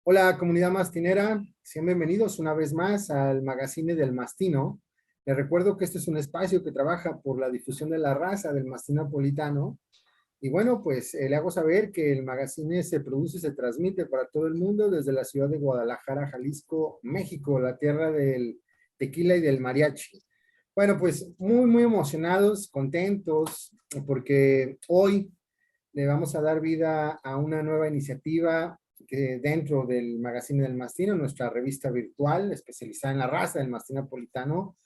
Hola, comunidad mastinera, sean bienvenidos una vez más al Magazine del Mastino. Les recuerdo que este es un espacio que trabaja por la difusión de la raza del mastín napolitano. Y bueno, pues le hago saber que el Magazine se produce y se transmite para todo el mundo desde la ciudad de Guadalajara, Jalisco, México, la tierra del tequila y del mariachi. Bueno, pues muy emocionados, contentos, porque hoy le vamos a dar vida a una nueva iniciativa que dentro del Magazine del Mastino, nuestra revista virtual especializada en la raza del mastín napolitano,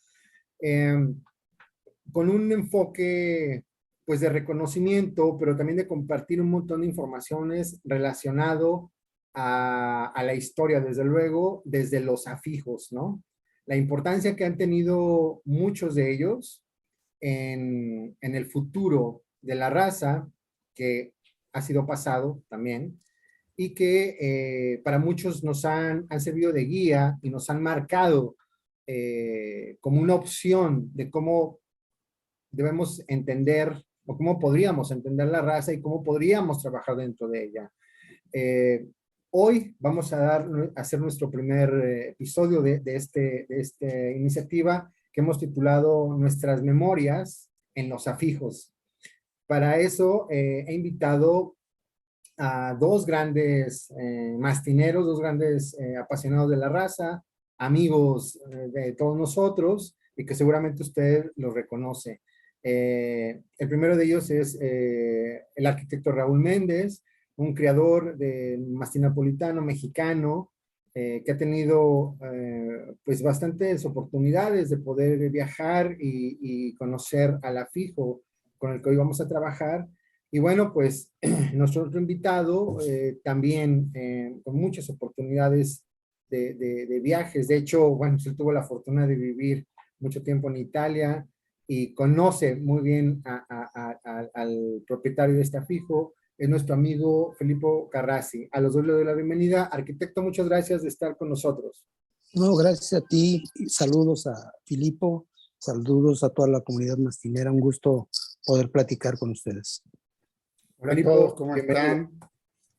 con un enfoque pues de reconocimiento, pero también de compartir un montón de informaciones relacionado a la historia, desde luego, desde los afijos, ¿no? La importancia que han tenido muchos de ellos en el futuro de la raza, que ha sido pasado también, y que para muchos nos han servido de guía y nos han marcado como una opción de cómo debemos entender o cómo podríamos entender la raza y cómo podríamos trabajar dentro de ella. Hoy vamos a hacer nuestro primer episodio de esta iniciativa que hemos titulado Nuestras Memorias en los Afijos. Para eso he invitado a dos grandes mastineros, dos grandes apasionados de la raza, amigos de todos nosotros y que seguramente usted los reconoce. El primero de ellos es el arquitecto Raúl Méndez, un creador del mastín napolitano mexicano, que ha tenido pues bastantes oportunidades de poder viajar y conocer al afijo con el que hoy vamos a trabajar. Y bueno, pues nuestro otro invitado también con muchas oportunidades de viajes. De hecho, bueno, él tuvo la fortuna de vivir mucho tiempo en Italia y conoce muy bien al propietario de este afijo. Es nuestro amigo Filippo Carrassi. A los dos le doy la bienvenida. Arquitecto, muchas gracias de estar con nosotros. No, gracias a ti. Saludos a Filippo, saludos a toda la comunidad mastinera. Un gusto poder platicar con ustedes. Hola a todos, ¿cómo están?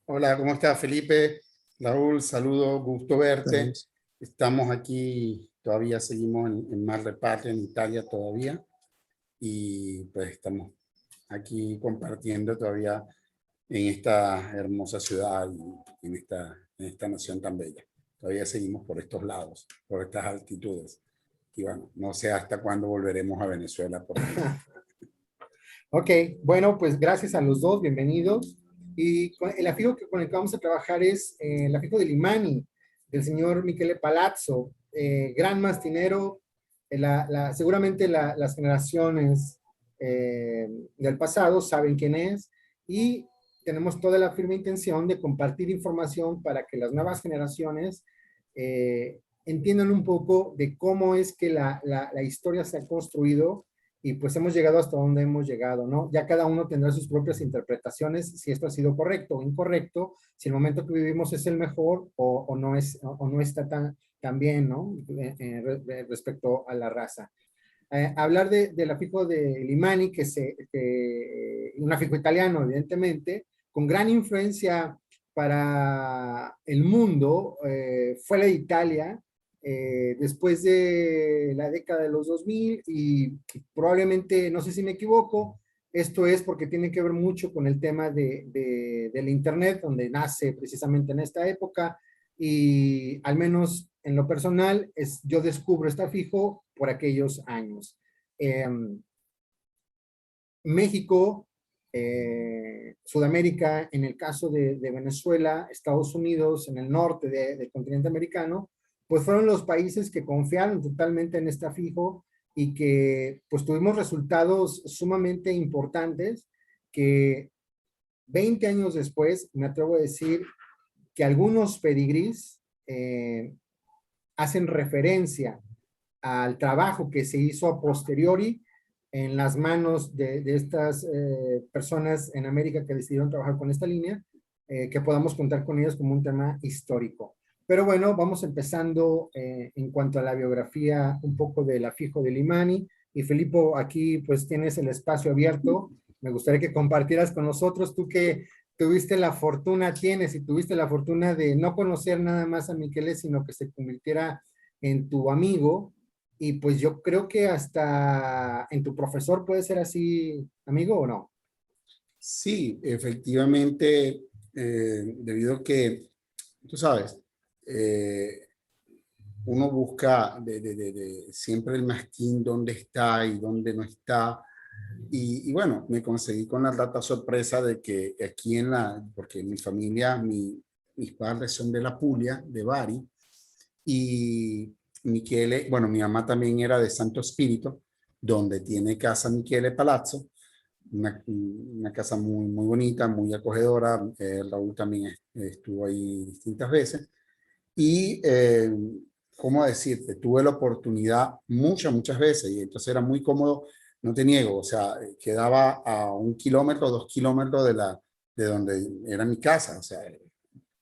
Hola, ¿cómo estás, Felipe? Raúl, saludo, gusto verte. Gracias. Estamos aquí, todavía seguimos en Mar del Plata, en Italia todavía, y pues estamos aquí compartiendo todavía en esta hermosa ciudad y en esta nación tan bella. Todavía seguimos por estos lados, por estas altitudes. Y bueno, no sé hasta cuándo volveremos a Venezuela. Por Ok, bueno, pues gracias a los dos, bienvenidos. Y el afijo con el que vamos a trabajar es el afijo de Limani, del señor Michele Palazzo, gran mastinero. Seguramente las generaciones del pasado saben quién es, y tenemos toda la firme intención de compartir información para que las nuevas generaciones entiendan un poco de cómo es que la historia se ha construido. Y pues hemos llegado hasta donde hemos llegado, ¿no? Ya cada uno tendrá sus propias interpretaciones, si esto ha sido correcto o incorrecto, si el momento que vivimos es el mejor o no está tan bien, ¿no? Respecto a la raza. hablar del afijo de Limani, un afijo italiano, evidentemente, con gran influencia para el mundo, fue la de Italia, después de la década de los 2000 y probablemente, no sé si me equivoco, esto es porque tiene que ver mucho con el tema del Internet, donde nace precisamente en esta época, y al menos en lo personal, yo descubro este afijo por aquellos años. México, Sudamérica, en el caso de Venezuela, Estados Unidos, en el norte del continente americano, pues fueron los países que confiaron totalmente en este afijo y que pues tuvimos resultados sumamente importantes que 20 años después, me atrevo a decir que algunos pedigrís hacen referencia al trabajo que se hizo a posteriori en las manos de estas personas en América que decidieron trabajar con esta línea, que podamos contar con ellos como un tema histórico. Pero bueno, vamos empezando en cuanto a la biografía un poco del afijo de Limani. Y Felipo, aquí pues tienes el espacio abierto. Me gustaría que compartieras con nosotros, tú que tuviste la fortuna, tienes y tuviste la fortuna de no conocer nada más a Michele, sino que se convirtiera en tu amigo. Y pues yo creo que hasta en tu profesor puede ser así, amigo, ¿o no? Sí, efectivamente, debido a que, tú sabes, uno busca siempre el mastín dónde está y dónde no está. Y bueno, me conseguí con la data sorpresa de que aquí porque mi familia, mis padres son de la Puglia, de Bari, y Michele, bueno, mi mamá también era de Santo Spirito, donde tiene casa Michele Palazzo, una casa muy, muy bonita, muy acogedora. Raúl también estuvo ahí distintas veces. Y, ¿cómo decirte? Tuve la oportunidad muchas veces y entonces era muy cómodo, no te niego, o sea, quedaba a 1 kilómetro, 2 kilómetros de donde era mi casa, o sea,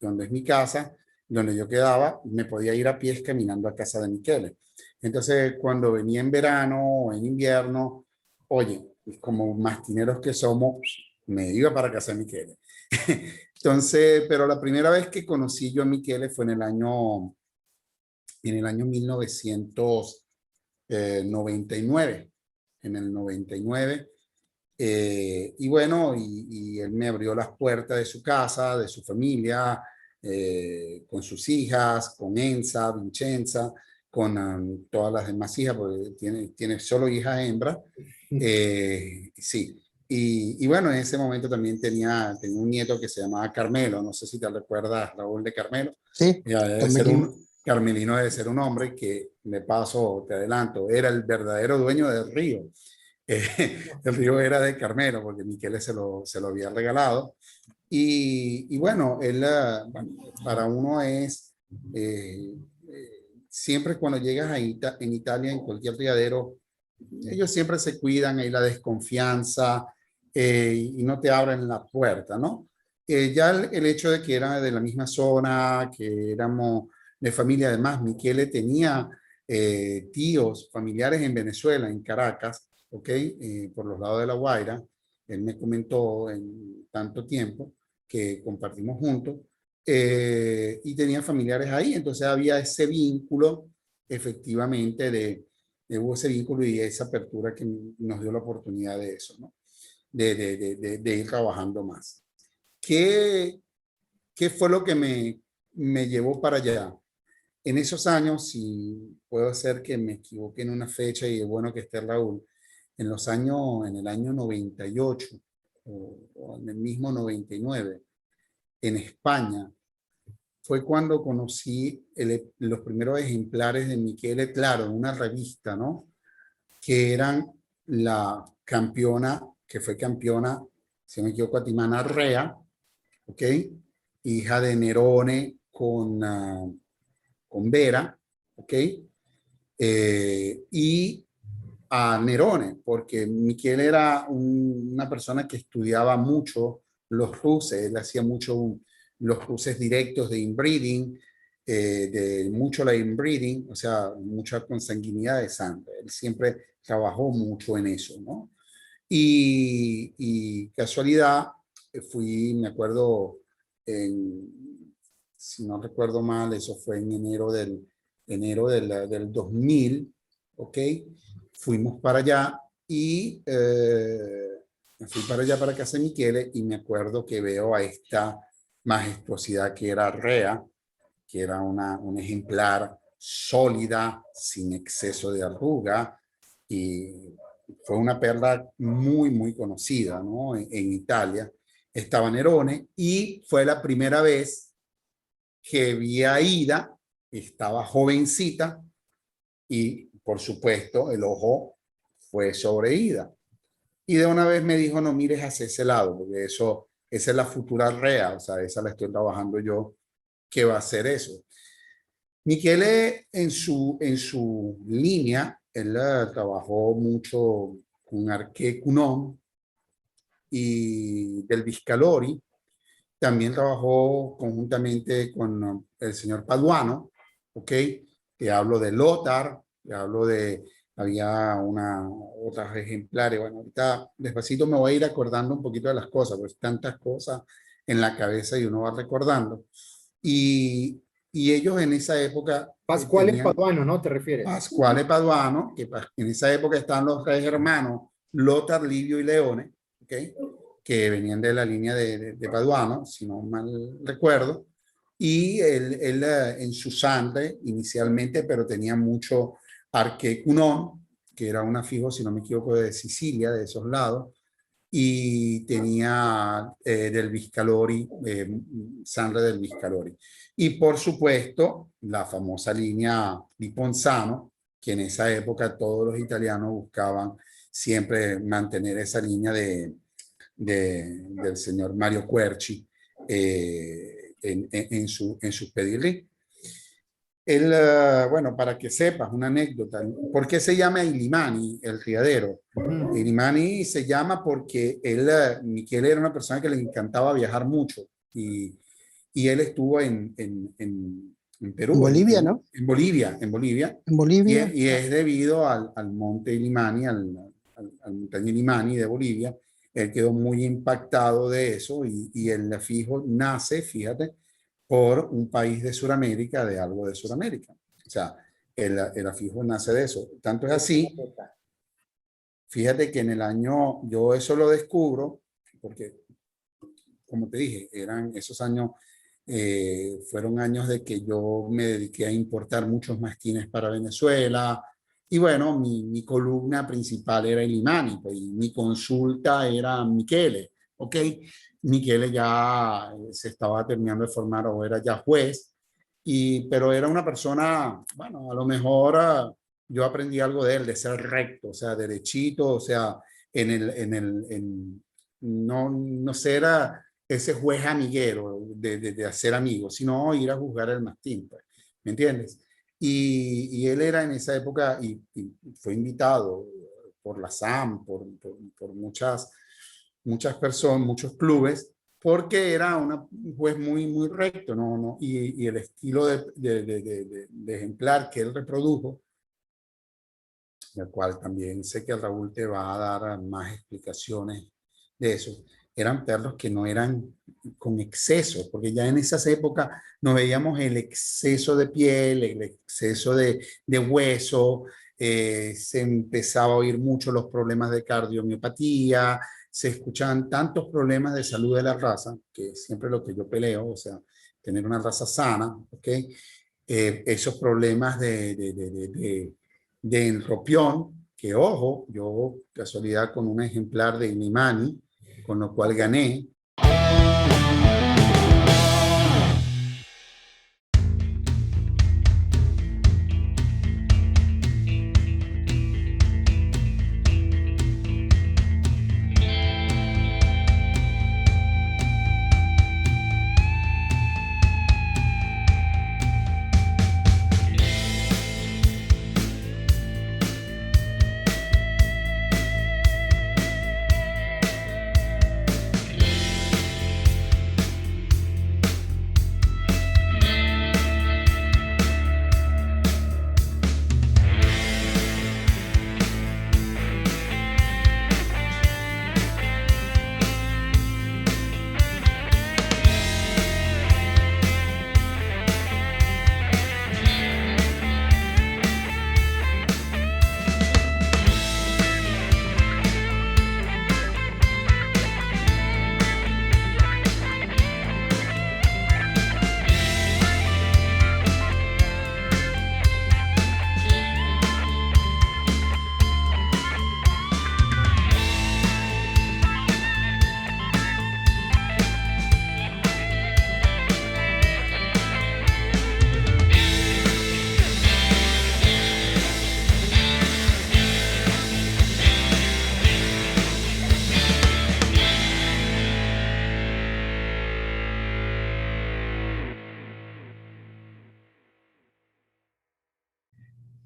donde es mi casa, donde yo quedaba, me podía ir a pies caminando a casa de Michele. Entonces, cuando venía en verano o en invierno, oye, como mastineros que somos, me iba para casa de Michele. Entonces, pero la primera vez que conocí yo a Michele fue en el año 1999. En el 99. Y bueno, y él me abrió las puertas de su casa, de su familia, con sus hijas, con Enza, Vincenza, con todas las demás hijas, porque tiene solo hijas hembras. Sí. Y bueno, en ese momento también tenía un nieto que se llamaba Carmelo. No sé si te recuerdas, Raúl, de Carmelo. Sí, Carmelino debe ser un hombre que, de paso, te adelanto, era el verdadero dueño del río. El río era de Carmelo, porque Michele se lo había regalado. Y bueno, él, bueno, para uno es, siempre cuando llegas en Italia, en cualquier criadero, ellos siempre se cuidan, hay la desconfianza, y no te abren la puerta, ¿no? Ya el hecho de que era de la misma zona, que éramos de familia, además, Michele tenía tíos, familiares en Venezuela, en Caracas, ¿ok? Por los lados de La Guaira. Él me comentó en tanto tiempo que compartimos juntos, y tenía familiares ahí, entonces había ese vínculo, efectivamente, hubo ese vínculo y esa apertura que nos dio la oportunidad de eso, ¿no? De ir trabajando más. ¿Qué fue lo que me llevó para allá? En esos años, si puedo ser que me equivoque en una fecha y es bueno que esté Raúl, en el año 98 o en el mismo 99, en España, fue cuando conocí los primeros ejemplares de Michele, claro, en una revista, ¿no? Que eran la campeona, que fue campeona, si no me equivoco, Atimana Rea, ¿ok? Hija de Nerone con Vera, ¿ok? Y a Nerone, porque Michele era una persona que estudiaba mucho los ruses, él hacía mucho los ruses directos de inbreeding, mucho la inbreeding, o sea, mucha consanguinidad de sangre. Él siempre trabajó mucho en eso, ¿no? Y casualidad, me acuerdo, si no recuerdo mal, eso fue en enero del 2000, ¿ok? Fuimos para allá y me fui para allá, para Casa de Michele, y me acuerdo que veo a esta majestuosidad que era Rea, que era un ejemplar sólida, sin exceso de arruga, y fue una perla muy, muy conocida, ¿no? En Italia. Estaba Nerone y fue la primera vez que vi a Ida, estaba jovencita y, por supuesto, el ojo fue sobre Ida. Y de una vez me dijo, no mires hacia ese lado, porque esa es la futura Rea, o sea, esa la estoy trabajando yo, que va a hacer eso. Michele en su línea, él trabajó mucho con Arché Cunon y del Viscalori. También trabajó conjuntamente con el señor Paduano, ¿ok? Te hablo de Lothar, te hablo había otras ejemplares. Bueno, ahorita despacito me voy a ir acordando un poquito de las cosas, pues tantas cosas en la cabeza y uno va recordando. Y ellos en esa época... Pasquale Paduano, ¿no? ¿Te refieres? Pasquale Paduano, que en esa época estaban los tres hermanos, Lothar, Livio y Leone, ¿ok? Que venían de la línea de Paduano, si no mal recuerdo, y él en su sangre inicialmente, pero tenía mucho Arché Cunon, que era un afijo, si no me equivoco, de Sicilia, de esos lados, y tenía del Viscalori, sangre del Viscalori. Y por supuesto, la famosa línea di Ponzano, que en esa época todos los italianos buscaban siempre mantener esa línea del señor Mario Querci en sus pedigrí. Él, bueno, para que sepas, una anécdota, ¿por qué se llama Illimani, el criadero? Illimani se llama porque Michele era una persona que le encantaba viajar mucho y él estuvo en Perú. En Bolivia, ¿no? En Bolivia. En Bolivia. Y es debido al monte Illimani, al montaña Illimani de Bolivia. Él quedó muy impactado de eso y el afijo nace, fíjate, por un país de Sudamérica, de algo de Sudamérica. O sea, el afijo nace de eso. Tanto es así, fíjate que en el año, yo eso lo descubro, porque, como te dije, esos años, fueron años de que yo me dediqué a importar muchos mastines para Venezuela, y bueno, mi columna principal era Illimani, pues, y mi consulta era Michele, ¿ok? Michele ya se estaba terminando de formar o era ya juez, pero era una persona, bueno, a lo mejor yo aprendí algo de él, de ser recto, o sea, derechito, o sea, no ser ese juez amiguero de hacer amigos, sino ir a juzgar el mastín, pues, ¿me entiendes? Y él era en esa época y fue invitado por la SAM, por muchas personas, muchos clubes, porque era un juez muy, muy recto, ¿no? Y el estilo de ejemplar que él reprodujo, del cual también sé que Raúl te va a dar más explicaciones de eso, eran perros que no eran con exceso, porque ya en esas épocas no veíamos el exceso de piel, el exceso de hueso, se empezaba a oír mucho los problemas de cardiomiopatía, se escuchaban tantos problemas de salud de la raza, que es siempre lo que yo peleo, o sea, tener una raza sana, ¿ok? Esos problemas de enropión, que ojo, yo casualidad con un ejemplar de Illimani, con lo cual gané.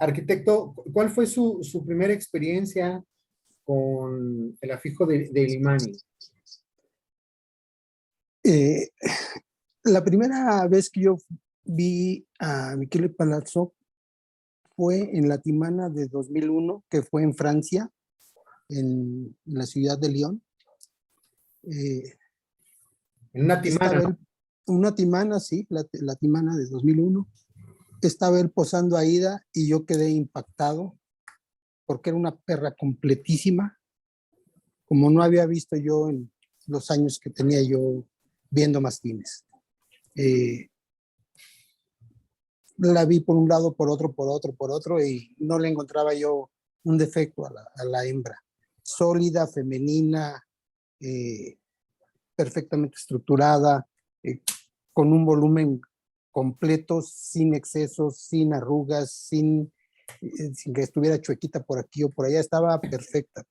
Arquitecto, ¿cuál fue su primera experiencia con el afijo de Illimani? La primera vez que yo vi a Michele Palazzo fue en la Timana de 2001, que fue en Francia, en la ciudad de Lyon. En una timana, ¿no? Una Timana, sí, la Timana de 2001. Estaba él posando a Ida y yo quedé impactado porque era una perra completísima, como no había visto yo en los años que tenía yo viendo mastines. La vi por un lado, por otro, y no le encontraba yo un defecto a la hembra. Sólida, femenina, perfectamente estructurada, con un volumen completo, sin excesos, sin arrugas, sin que estuviera chuequita por aquí o por allá. Estaba perfecta.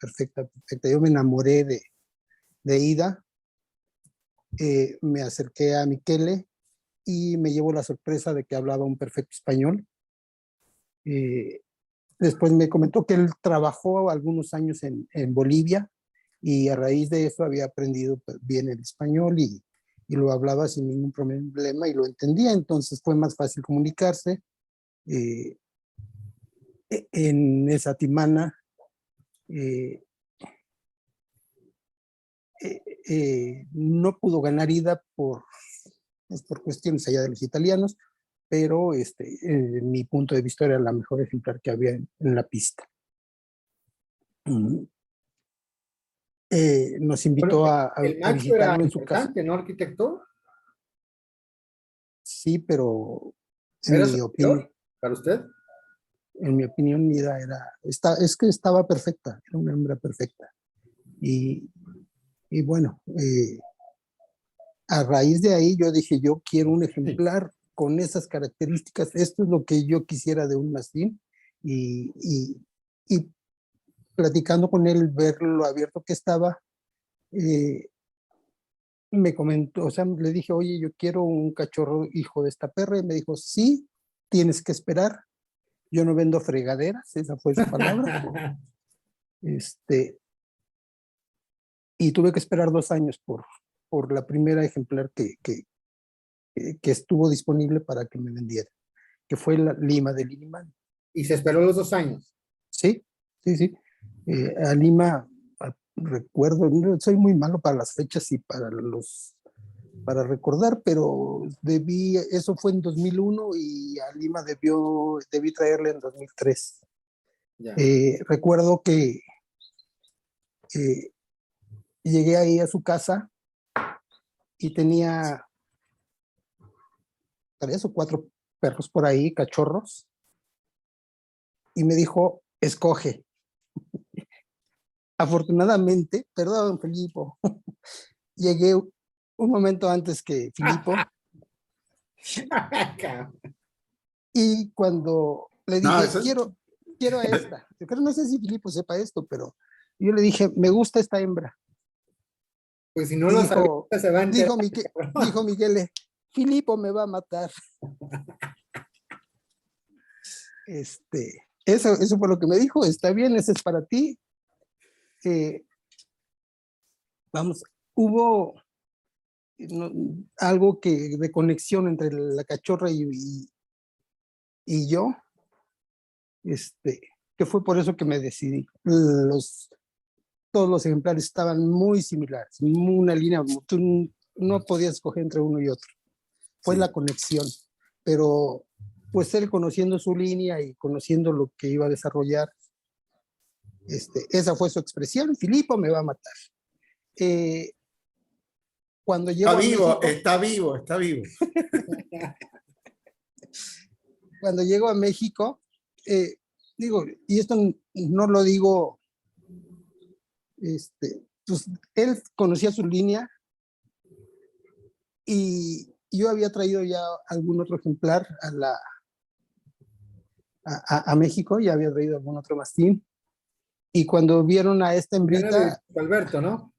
Yo me enamoré de Ida. Me acerqué a Michele y me llevó la sorpresa de que hablaba un perfecto español. Después me comentó que él trabajó algunos años en Bolivia y a raíz de eso había aprendido bien el español y lo hablaba sin ningún problema y lo entendía, entonces fue más fácil comunicarse. En esa Timana no pudo ganar Ida por cuestiones allá de los italianos, pero en mi punto de vista era la mejor ejemplar que había en la pista. Nos invitó Bueno, a el macho era visitarlo en su casa. importante, ¿no, arquitecto? Sí, pero ¿Era superior para usted? en mi opinión, Ida es que estaba perfecta, era una hembra perfecta. Y bueno, a raíz de ahí yo dije, yo quiero un ejemplar con esas características, esto es lo que yo quisiera de un mastín, y platicando con él, ver lo abierto que estaba, me comentó, o sea, le dije, oye, yo quiero un cachorro hijo de esta perra, y me dijo, sí, tienes que esperar, yo no vendo fregaderas, esa fue su palabra. Y tuve que esperar 2 años por la primera ejemplar que estuvo disponible para que me vendiera, que fue la Lima de Illimani. Y se esperó los 2 años. Sí. A Lima, recuerdo, soy muy malo para las fechas y para recordar, pero eso fue en 2001 y a Lima debí traerle en 2003. Ya. Recuerdo que llegué ahí a su casa y tenía 3 o 4 perros por ahí, cachorros, y me dijo, escoge. Afortunadamente, perdón, Filipo, llegué un momento antes que Filipo y cuando le dije, quiero a esta, no sé si Filipo sepa esto, pero yo le dije, me gusta esta hembra. Pues si no Y lo sabía, se va a enterar. dijo Miguel, Filipo me va a matar. Eso fue lo que me dijo, está bien, ese es para ti. Vamos, hubo algo de conexión entre la cachorra y yo, que fue por eso que me decidí. Todos los ejemplares estaban muy similares, una línea, tú no podías escoger entre uno y otro. Fue la conexión, pero pues él conociendo su línea y conociendo lo que iba a desarrollar, esa fue su expresión, Filipo me va a matar. Cuando llego a México, está vivo. Cuando llego a México, digo, y esto no lo digo, pues él conocía su línea y yo había traído ya algún otro ejemplar a México, ya había traído algún otro mastín, y cuando vieron a esta hembrita, Alberto, ¿no?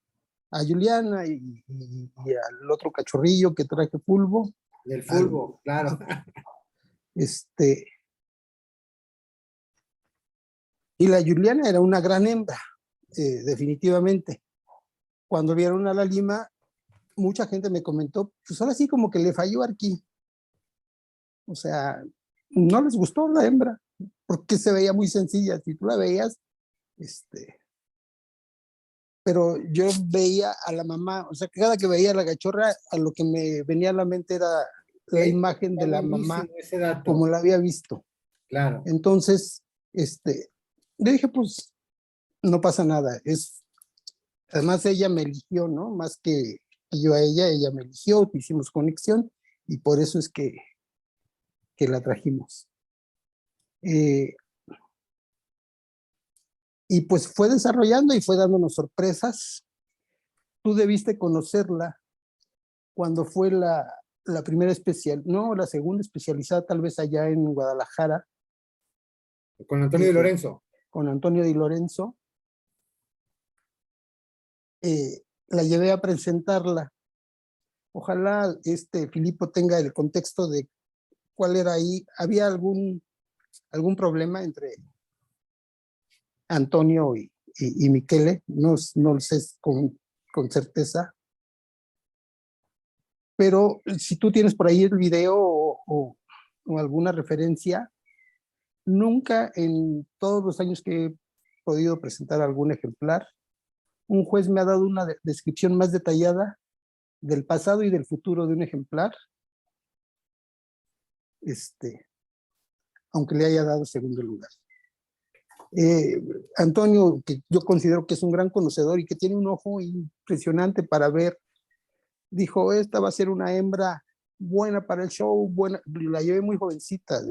a Juliana y al otro cachorrillo que traje Fulvo. Y el Fulvo, claro. Y la Juliana era una gran hembra, definitivamente. Cuando vieron a la Lima, mucha gente me comentó, pues ahora sí como que le falló aquí. O sea, no les gustó la hembra, porque se veía muy sencilla. Si tú la veías, pero yo veía a la mamá, o sea, cada que veía a la cachorra, a lo que me venía a la mente era la imagen de la mamá, ese dato. como la había visto. Claro. Entonces, le dije, pues, no pasa nada. Además, ella me eligió, ¿no? Más que yo a ella me eligió, hicimos conexión, y por eso es que la trajimos. Y pues fue desarrollando y fue dándonos sorpresas. Tú debiste conocerla cuando fue la primera la segunda especializada, tal vez allá en Guadalajara. Con Antonio Di Lorenzo. Con Antonio Di Lorenzo. La llevé a presentarla. Ojalá Filipo tenga el contexto de cuál era ahí. ¿Había algún problema entre Antonio y Michele? No lo sé con certeza. Pero si tú tienes por ahí el video o alguna referencia, nunca en todos los años que he podido presentar algún ejemplar, un juez me ha dado una descripción más detallada del pasado y del futuro de un ejemplar, aunque le haya dado segundo lugar. Antonio, que yo considero que es un gran conocedor y que tiene un ojo impresionante para ver, dijo, esta va a ser una hembra buena para el show, buena. La llevé muy jovencita,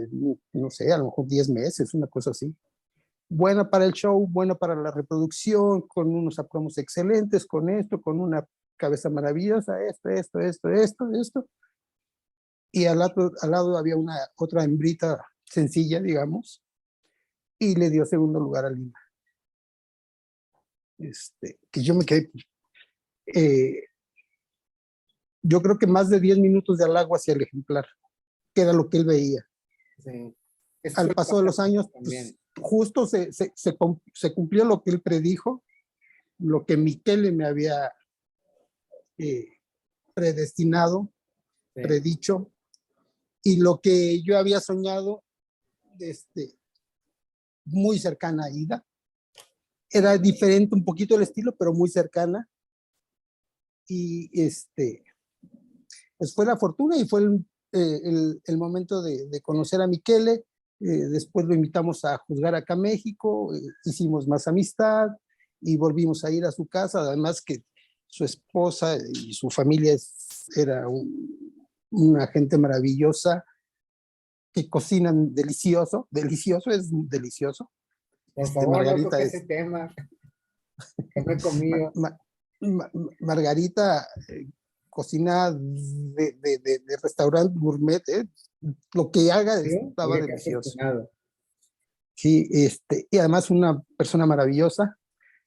no sé, a lo mejor 10 meses, una cosa así. Buena para el show, buena para la reproducción, con unos aplomos excelentes, con una cabeza maravillosa, esto. Y al lado había otra hembrita sencilla, digamos, y le dio segundo lugar a Lima. Que yo me quedé, yo creo que más de 10 minutos de halago hacia el ejemplar, que era lo que él veía. Sí. Al paso de los años, pues, justo se cumplió lo que él predijo, lo que Michele me había predestinado, sí, predicho, y lo que yo había soñado, muy cercana a Ida. Era diferente un poquito el estilo, pero muy cercana. Y pues fue la fortuna y fue el momento de conocer a Michele. Después lo invitamos a juzgar acá a México, hicimos más amistad y volvimos a ir a su casa. Además que su esposa y su familia era una gente maravillosa, que cocinan delicioso es delicioso. Por favor, Margarita, no toque ese tema que no he comido. Margarita cocina de restaurante gourmet, lo que haga, ¿sí? Estaba delicioso. Sí, y además una persona maravillosa.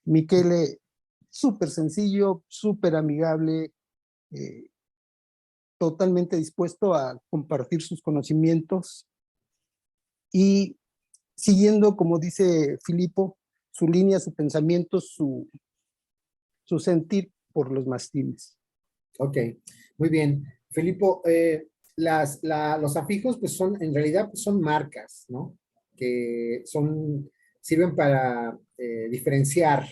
Michele, súper sencillo, súper amigable, totalmente dispuesto a compartir sus conocimientos y siguiendo, como dice Filipo, su línea, su pensamiento, su sentir por los mastines. Ok, muy bien. Filipo, los afijos pues en realidad pues son marcas, ¿no? Que sirven para diferenciar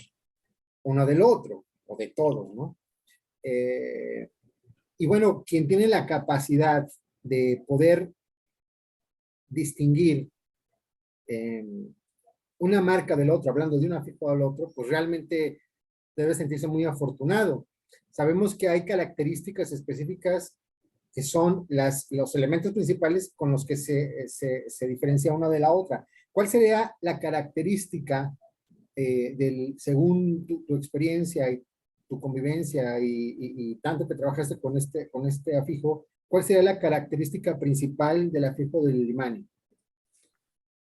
uno del otro o de todo, ¿no? Y bueno, quien tiene la capacidad de poder distinguir una marca del otro, hablando de un afijo al otro, pues realmente debe sentirse muy afortunado. Sabemos que hay características específicas que son los elementos principales con los que se diferencia una de la otra. ¿Cuál sería la característica según tu experiencia y tu convivencia y tanto que trabajaste con este afijo, cuál sería la característica principal del afijo del Illimani?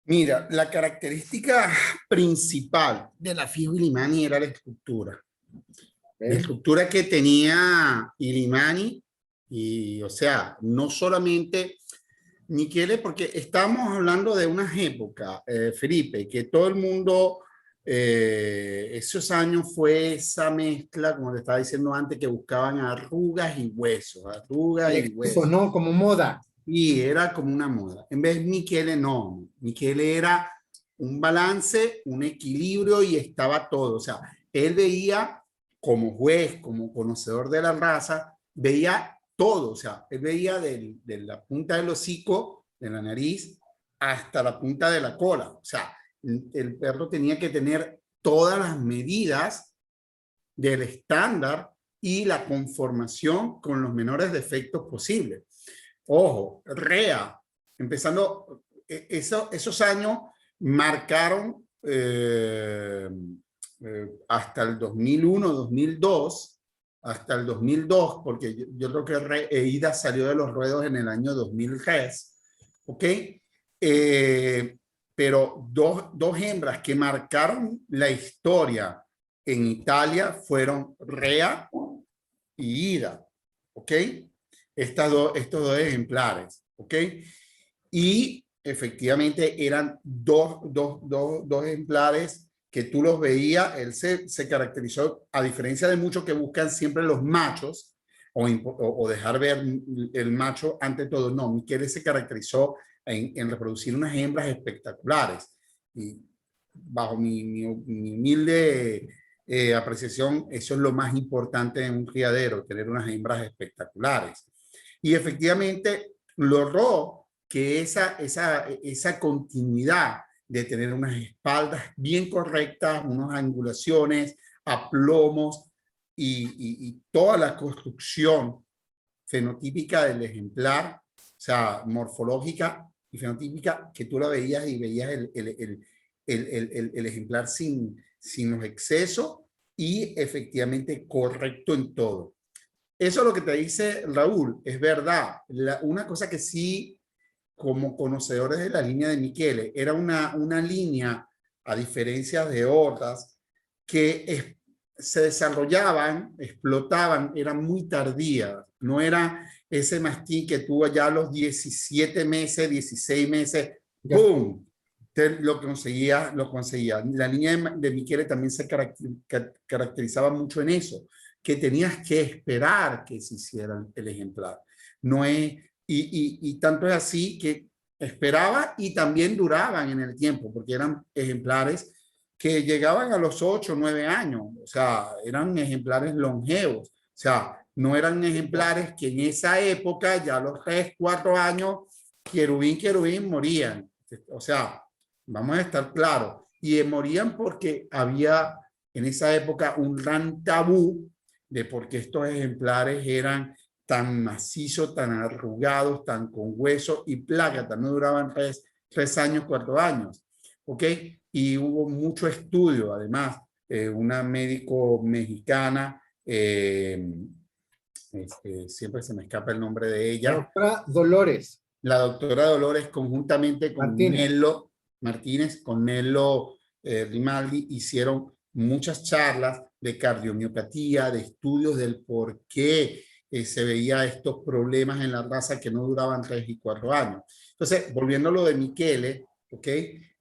Mira, la característica principal del afijo Illimani era la estructura. La estructura que tenía Illimani, y o sea, no solamente Michele, porque estamos hablando de unas épocas, Felipe, que todo el mundo, esos años fue esa mezcla, como te estaba diciendo antes, que buscaban arrugas y huesos, arrugas El y exceso, huesos. ¿no? Como moda. Y era como una moda. En vez de Michele, no. Michele era un balance, un equilibrio y estaba todo. O sea, él veía como juez, como conocedor de la raza, veía todo. O sea, él veía de la punta del hocico, de la nariz, hasta la punta de la cola. O sea, el perro tenía que tener todas las medidas del estándar y la conformación con los menores defectos posibles. Ojo, REA, empezando, esos años marcaron hasta el 2001, 2002, hasta el 2002, porque yo creo que EIDA salió de los ruedos en el año 2003, ¿ok? Pero dos hembras que marcaron la historia en Italia fueron Rea y Ida, ¿ok? Estos dos ejemplares, ¿ok? Y efectivamente eran dos ejemplares que tú los veías. Él se caracterizó, a diferencia de muchos que buscan siempre los machos o dejar ver el macho ante todo. No, Michele se caracterizó en reproducir unas hembras espectaculares. Y bajo mi humilde apreciación, eso es lo más importante en un criadero, tener unas hembras espectaculares. Y efectivamente logró que esa continuidad de tener unas espaldas bien correctas, unas angulaciones, aplomos y toda la construcción fenotípica del ejemplar, o sea, morfológica y fenotípica, que tú la veías y veías el ejemplar sin los excesos y efectivamente correcto en todo. Eso es lo que te dice Raúl, es verdad. Una cosa que sí, como conocedores de la línea de Michele, era una línea, a diferencia de otras, que se desarrollaban, explotaban, eran muy tardías. No era ese mastín que tuvo ya a los 17 meses, 16 meses, ¡pum! Lo conseguía, lo conseguía. La línea de Michele también se caracterizaba mucho en eso, que tenías que esperar que se hiciera el ejemplar. No es, y tanto es así que esperaba y también duraban en el tiempo, porque eran ejemplares que llegaban a los 8 o 9 años, o sea, eran ejemplares longevos, o sea, no eran ejemplares que en esa época, ya a los 3, 4 años, querubín, morían. O sea, vamos a estar claros. Y morían porque había en esa época un gran tabú de por qué estos ejemplares eran tan macizos, tan arrugados, tan con hueso y placa, no duraban 3 años, 4 años. ¿Ok? Y hubo mucho estudio, además, una médico mexicana, siempre se me escapa el nombre de La ella, doctora Dolores la doctora Dolores, conjuntamente con Martínez. Nello Martínez, con Nello Grimaldi, hicieron muchas charlas de cardiomiopatía, de estudios del por qué se veía estos problemas en la raza que no duraban 3 y 4 años. Entonces, volviendo a lo de Michele, ¿ok?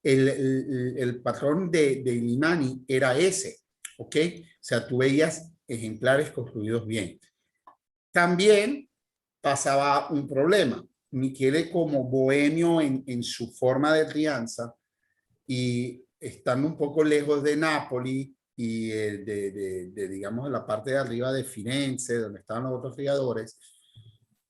El patrón de Illimani era ese, ¿ok? O sea, tú veías ejemplares construidos bien. También pasaba un problema. Michele, como bohemio en su forma de crianza y estando un poco lejos de Nápoli y digamos, la parte de arriba de Firenze, donde estaban los otros criadores.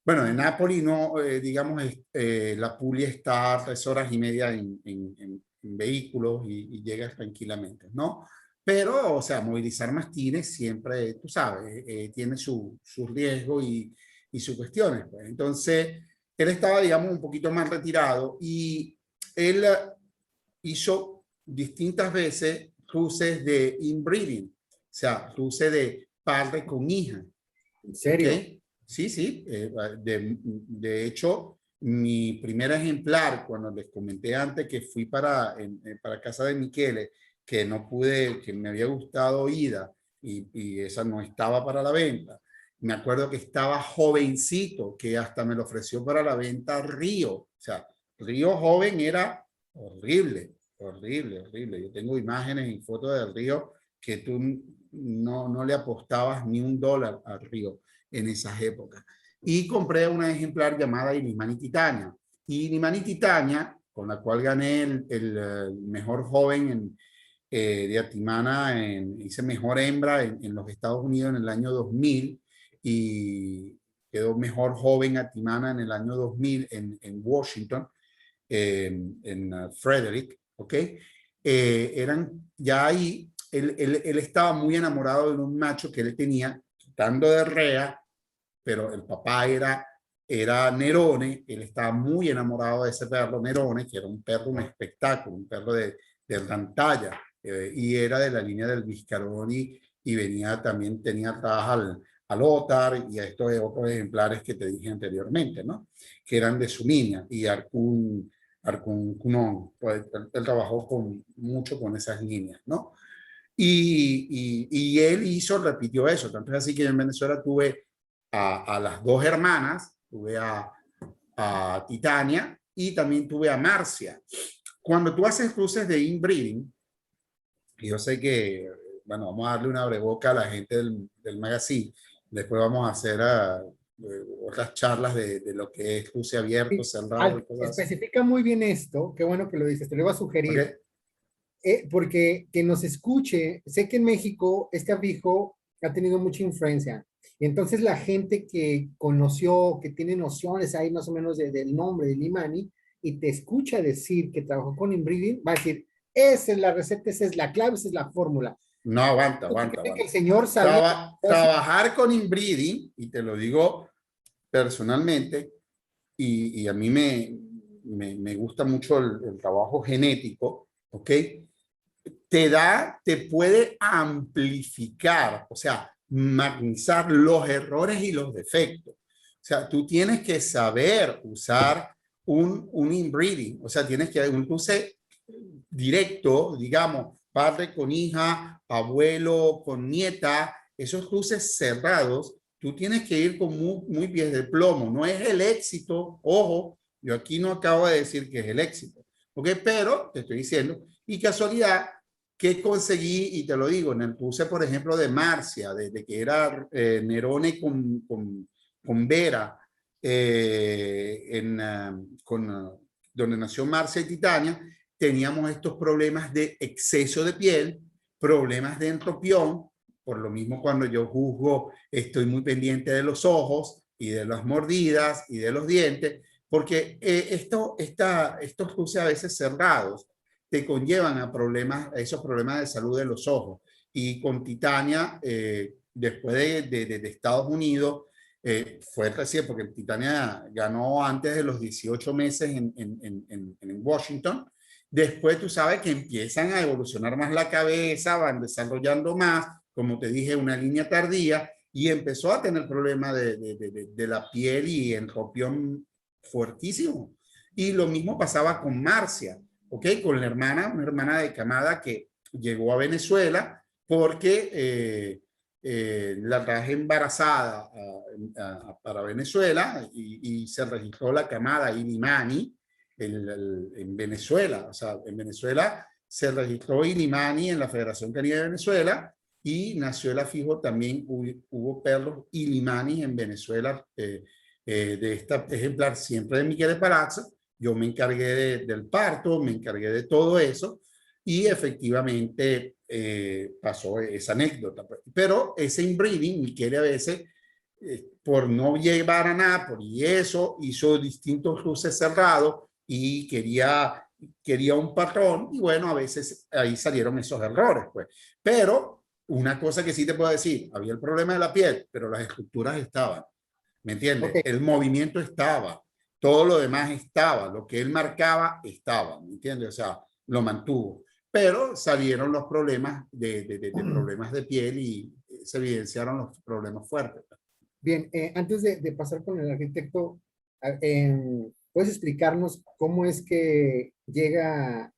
Bueno, de Nápoli no, digamos, la Puglia está a 3 horas y media en vehículos y llegas tranquilamente, ¿no? Pero, o sea, movilizar mastines siempre, tú sabes, tiene su riesgo y sus cuestiones. Pues. Entonces, él estaba, digamos, un poquito más retirado y él hizo distintas veces cruces de inbreeding, o sea, cruces de padre con hija. ¿En serio? ¿Okay? Sí, sí. De hecho, mi primer ejemplar, cuando les comenté antes que fui para casa de Michele, que no pude, que me había gustado Ida y esa no estaba para la venta. Me acuerdo que estaba jovencito, que hasta me lo ofreció para la venta Río. O sea, Río joven era horrible, horrible, horrible. Yo tengo imágenes y fotos del Río que tú no le apostabas ni $1 al Río en esas épocas. Y compré una ejemplar llamada Illimani Titania. Y Illimani Titania, con la cual gané el mejor joven de Atimana, hice mejor hembra en los Estados Unidos en el año 2000 y quedó mejor joven Atimana en el año 2000 en Washington, en Frederick, ¿ok? Eran ya ahí, él estaba muy enamorado de un macho que él tenía, quitando de rea, pero el papá era Nerone, él estaba muy enamorado de ese perro Nerone, que era un perro, un espectáculo, un perro de gran talla, y era de la línea del Biscaroni, y venía también, tenía atrás al Otar y a estos otros ejemplares que te dije anteriormente, ¿no? Que eran de su línea, y Arcun Cunon, pues, él trabajó mucho con esas líneas, ¿no? Y él repitió eso, tanto es así que yo en Venezuela tuve a las dos hermanas, tuve a Titania y también tuve a Marcia. Cuando tú haces cruces de inbreeding, yo sé que, bueno, vamos a darle una breboca a la gente del magazine, después vamos a hacer otras charlas de lo que es cruce abierto, cerrado y cosas así. Especifica muy bien esto, qué bueno que lo dices, te lo iba a sugerir. Okay. Porque que nos escuche, sé que en México este abijo ha tenido mucha influencia. Y entonces la gente que conoció, que tiene nociones ahí más o menos del nombre de Illimani, y te escucha decir que trabajó con inbreeding, va a decir, esa es la receta, esa es la clave, esa es la fórmula. No, aguanta. Que el señor sabía trabajar con inbreeding, y te lo digo personalmente, y a mí me gusta mucho el trabajo genético, ¿ok? Te puede amplificar, o sea, maximizar los errores y los defectos. O sea, tú tienes que saber usar un inbreeding, o sea, tienes que un cruce directo, digamos, padre con hija, abuelo con nieta, esos cruces cerrados, tú tienes que ir con muy pies de plomo. No es el éxito, ojo, yo aquí no acabo de decir que es el éxito, ¿ok? Pero te estoy diciendo, y casualidad, que conseguí, y te lo digo, en el cruce, por ejemplo, de Marcia, de que era Nerone con Vera, donde nació Marcia y Titania, teníamos estos problemas de exceso de piel, problemas de entropión. Por lo mismo, cuando yo juzgo, estoy muy pendiente de los ojos y de las mordidas y de los dientes, porque estos cruces a veces cerrados te conllevan a esos problemas de salud de los ojos. Y con Titania, después de Estados Unidos, fue recién, porque Titania ganó antes de los 18 meses en Washington. Después tú sabes que empiezan a evolucionar más la cabeza, van desarrollando más, como te dije, una línea tardía, y empezó a tener problemas de la piel y entropión fuertísimo. Y lo mismo pasaba con Marcia, ¿ok? Con la hermana, una hermana de camada que llegó a Venezuela porque la traje embarazada para Venezuela y se registró la camada Illimani en Venezuela. O sea, en Venezuela se registró Illimani en la Federación Canina de Venezuela y nació el afijo. También hubo perros Illimani en Venezuela de esta ejemplar, siempre de Michele Palazzo. Yo me encargué del parto, me encargué de todo eso y efectivamente pasó esa anécdota. Pero ese inbreeding, Michele a veces, por no llevar a Nápoles y eso, hizo distintos cruces cerrados y quería un patrón, y bueno, a veces ahí salieron esos errores, pues. Pero una cosa que sí te puedo decir, había el problema de la piel, pero las estructuras estaban, ¿me entiendes? Okay. El movimiento estaba, todo lo demás estaba, lo que él marcaba estaba, ¿me entiendes? O sea, lo mantuvo. Pero salieron los problemas problemas de piel y se evidenciaron los problemas fuertes. Bien, antes de pasar con el arquitecto, ¿puedes explicarnos cómo es que llega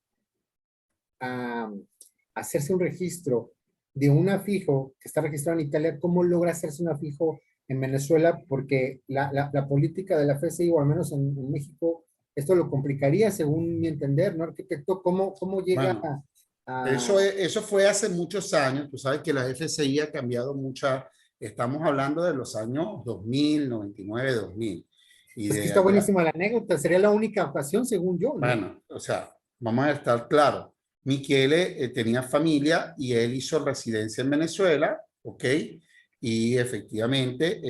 a hacerse un registro de un afijo que está registrado en Italia? ¿Cómo logra hacerse un afijo en Venezuela, porque la política de la FCI, o al menos en México, esto lo complicaría, según mi entender, ¿no, arquitecto? ¿Cómo llega Bueno, a... eso fue hace muchos años. Tú sabes que la FCI ha cambiado mucha. Estamos hablando de los años 2000, 99, 2000. Y Pues que de está allá, buenísima la anécdota, sería la única ocasión, según yo, ¿no? bueno, o sea, vamos a estar claros. Michele tenía familia y él hizo residencia en Venezuela, ¿ok? Y efectivamente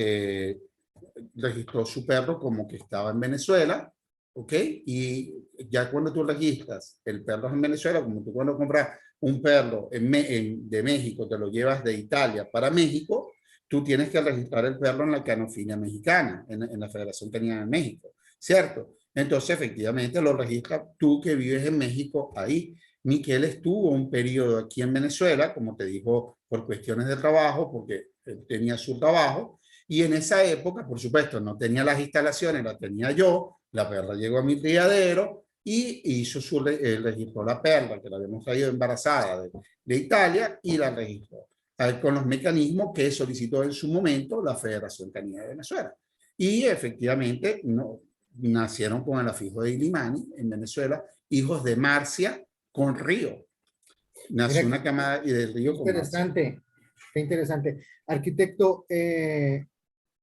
registró su perro como que estaba en Venezuela, ¿ok? Y ya cuando tú registras el perro en Venezuela, como tú cuando compras un perro de México, te lo llevas de Italia para México, tú tienes que registrar el perro en la canofilia mexicana, en la Federación Canina de México, ¿cierto? Entonces, efectivamente, lo registras tú que vives en México ahí. Miquel estuvo un periodo aquí en Venezuela, como te dijo, por cuestiones de trabajo, porque él tenía su trabajo, y en esa época, por supuesto, no tenía las instalaciones, las tenía yo, la perra llegó a mi criadero y hizo registró la perra, que la habíamos traído embarazada de Italia, y la registró con los mecanismos que solicitó en su momento la Federación Canina de Venezuela. Y efectivamente no, nacieron con el afijo de Illimani en Venezuela, hijos de Marcia con Río. Mira, Nació una camada y del Río con Marcia. interesante, qué interesante. Arquitecto,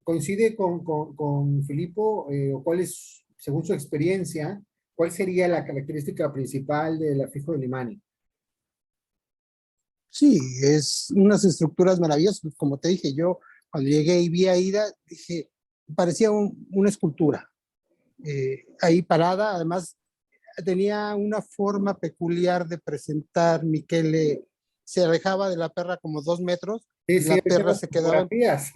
¿coincide con Filipo? ¿O cuál es, según su experiencia, cuál sería la característica principal del afijo de Limani? Sí, es unas estructuras maravillosas. Como te dije, yo cuando llegué y vi a Ida, dije, parecía una escultura. Ahí parada, además tenía una forma peculiar de presentar. Michele se alejaba de la perra como 2 metros Sí, y sí, la ahorita perra las fotografías.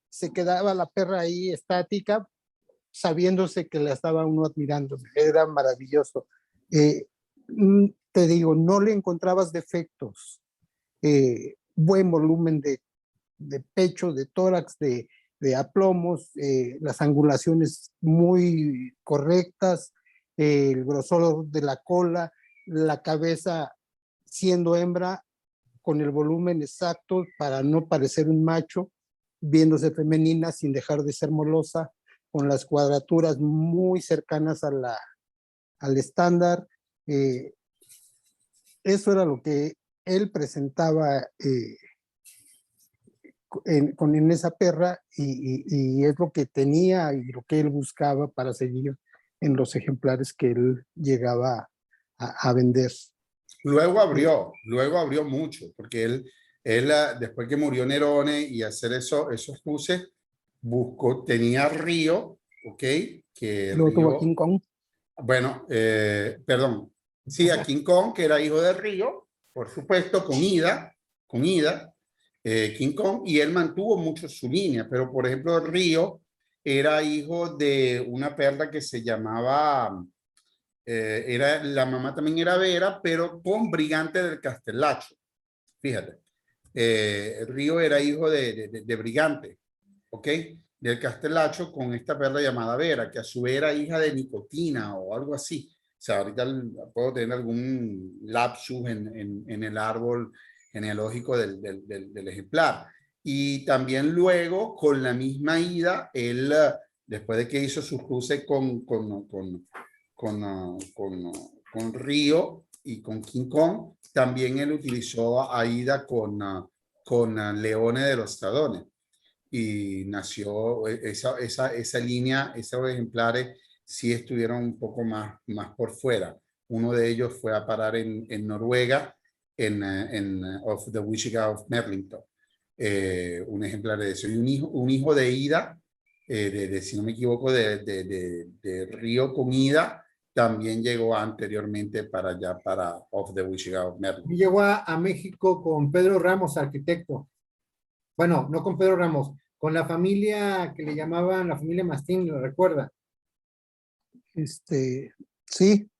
se quedaba la perra ahí estática, sabiéndose que la estaba uno admirando. Era maravilloso. Eh, Te digo, no le encontrabas defectos. Buen volumen de pecho, de tórax, de aplomos, las angulaciones muy correctas, el grosor de la cola, la cabeza siendo hembra con el volumen exacto para no parecer un macho, viéndose femenina sin dejar de ser molosa, con las cuadraturas muy cercanas al estándar. Eh, Eso era lo que él presentaba en esa perra y es lo que tenía y lo que él buscaba para seguir en los ejemplares que él llegaba a vender. Luego abrió mucho, porque él después que murió Nerone y hacer esos cruces, tenía Río, ¿ok? Que Luego tuvo a Río, King Kong. bueno, perdón, sí, a King Kong, que era hijo de Río, por supuesto, con Ida, King Kong, y él mantuvo mucho su línea, pero por ejemplo, Río era hijo de una perla que se llamaba, la mamá también era Vera, pero con Brigante del Castellacho, fíjate. Río era hijo de Brigante, ¿ok? Del Castellacho con esta perla llamada Vera, que a su vez era hija de Nicotina o algo así. O sea, ahorita puedo tener algún lapsus en el árbol genealógico del ejemplar. Y también luego, con la misma Ida, él, después de que hizo su cruce con Río y con King Kong, también él utilizó a Ida con Leone de los Stradones y nació esa línea, esos ejemplares sí estuvieron un poco más por fuera. Uno de ellos fue a parar en Noruega, en of the Wichita of Merlington. Un ejemplar de eso. Y un hijo de Ida, si no me equivoco, de Río con Ida, también llegó anteriormente para allá, para of the Wichita of Y Merlington. llegó a México con Pedro Ramos, arquitecto. Bueno, no con Pedro Ramos, con la familia que le llamaban la familia Mastín, ¿lo recuerda? Sí, sí,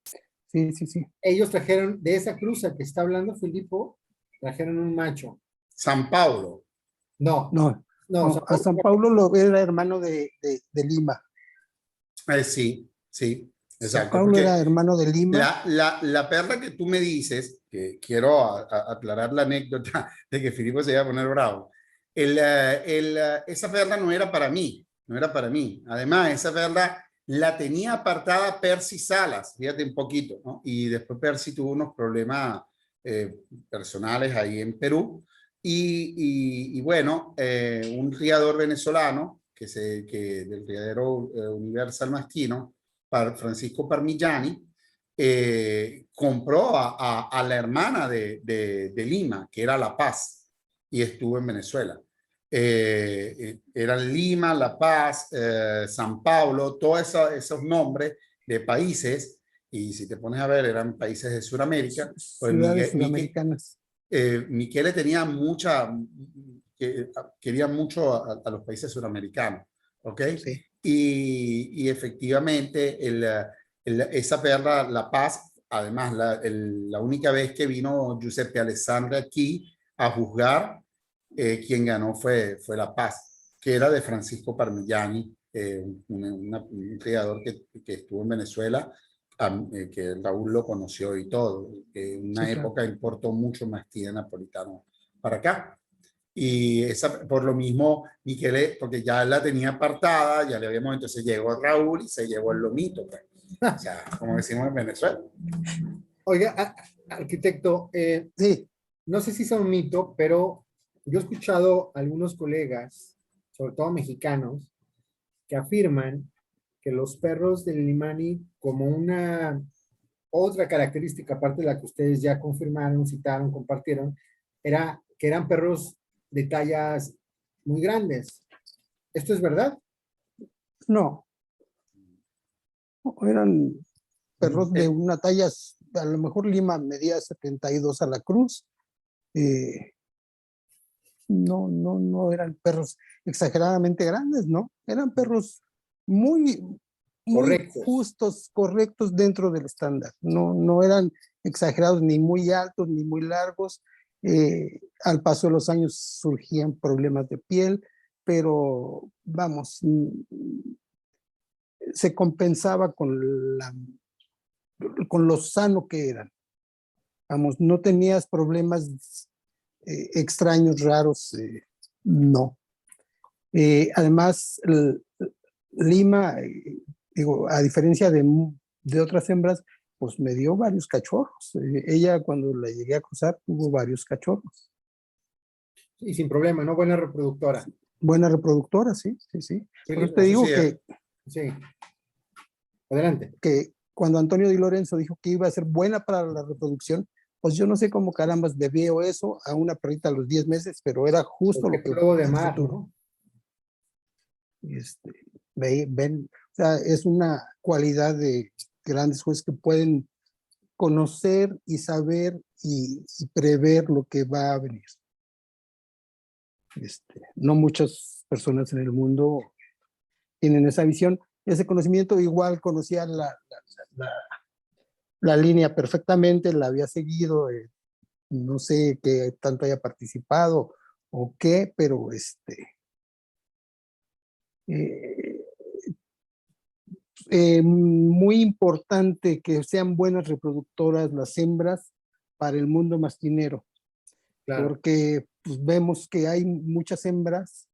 sí, sí. Ellos trajeron, de esa cruza que está hablando Filipo, trajeron un macho. San Paulo. No, No, no, no, a San Paulo lo era hermano de Lima. Sí, sí, San exacto, Paulo era porque hermano de Lima. la perla que tú me dices, que quiero aclarar la anécdota de que Filipo se iba a poner bravo, Esa perla no era para mí, no era para mí. Además, esa perla la tenía apartada Percy Salas, fíjate un poquito, ¿no? Y después Percy tuvo unos problemas personales ahí en Perú. Y bueno, un criador venezolano, del criadero Universal Mastino, Francisco Parmigiani, compró a la hermana de Lima, que era La Paz, y estuvo en Venezuela. Eran Lima, La Paz, San Pablo, todos esos nombres de países, y si te pones a ver, eran países de Sudamérica. Pues Ciudades sudamericanas. Michele tenía quería mucho a los países sudamericanos, ¿ok? Sí. Y efectivamente esa perla, La Paz, además la única vez que vino Giuseppe Alessandri aquí a juzgar, quien ganó fue La Paz, que era de Francisco Parmigiani, un criador que estuvo en Venezuela, que Raúl lo conoció y todo. En una época importó mucho mastín napolitano para acá. Y por lo mismo, Michele, porque ya la tenía apartada, ya le habíamos, entonces llegó Raúl y se llevó el lomito, pues. O sea, como decimos en Venezuela. Oiga, arquitecto, Sí. no sé si es un mito, pero yo he escuchado a algunos colegas, sobre todo mexicanos, que afirman que los perros del Limani, como una otra característica, aparte de la que ustedes ya confirmaron, citaron, compartieron, era que eran perros de tallas muy grandes. ¿Esto es verdad? No, eran perros de una talla, a lo mejor Lima medía 72 a la cruz. No eran perros exageradamente grandes, ¿no? Eran perros muy Correctos. justos, correctos dentro del estándar. No eran exagerados ni muy altos ni muy largos. Al paso de los años surgían problemas de piel, pero vamos, se compensaba con lo sano que eran. Vamos, no tenías problemas extraños, raros, no. Además, Lima, digo, a diferencia de otras hembras, pues me dio varios cachorros. Ella, cuando la llegué a cruzar, tuvo varios cachorros. Y sin problema, ¿no? Buena reproductora. Buena reproductora, sí. Por eso te digo que... Sí. Adelante. Que cuando Antonio Di Lorenzo dijo que iba a ser buena para la reproducción, pues yo no sé cómo carambas debió eso a una perrita a los 10 meses, pero era justo lo que... Luego de mar, ¿no? Ven, o sea, es una cualidad de grandes jueces que pueden conocer y saber y prever lo que va a venir. No muchas personas en el mundo tienen esa visión, ese conocimiento. Igual conocía la línea perfectamente, la había seguido, no sé qué tanto haya participado o qué, pero muy importante que sean buenas reproductoras las hembras para el mundo mastinero, claro. Porque pues, vemos que hay muchas hembras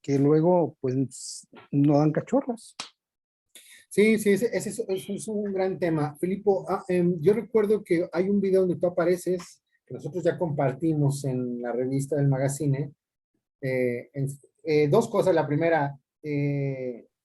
que luego pues no dan cachorros. Sí, ese es un gran tema. Filipo, yo recuerdo que hay un video donde tú apareces, que nosotros ya compartimos en la revista del Magazine. Dos cosas. La primera,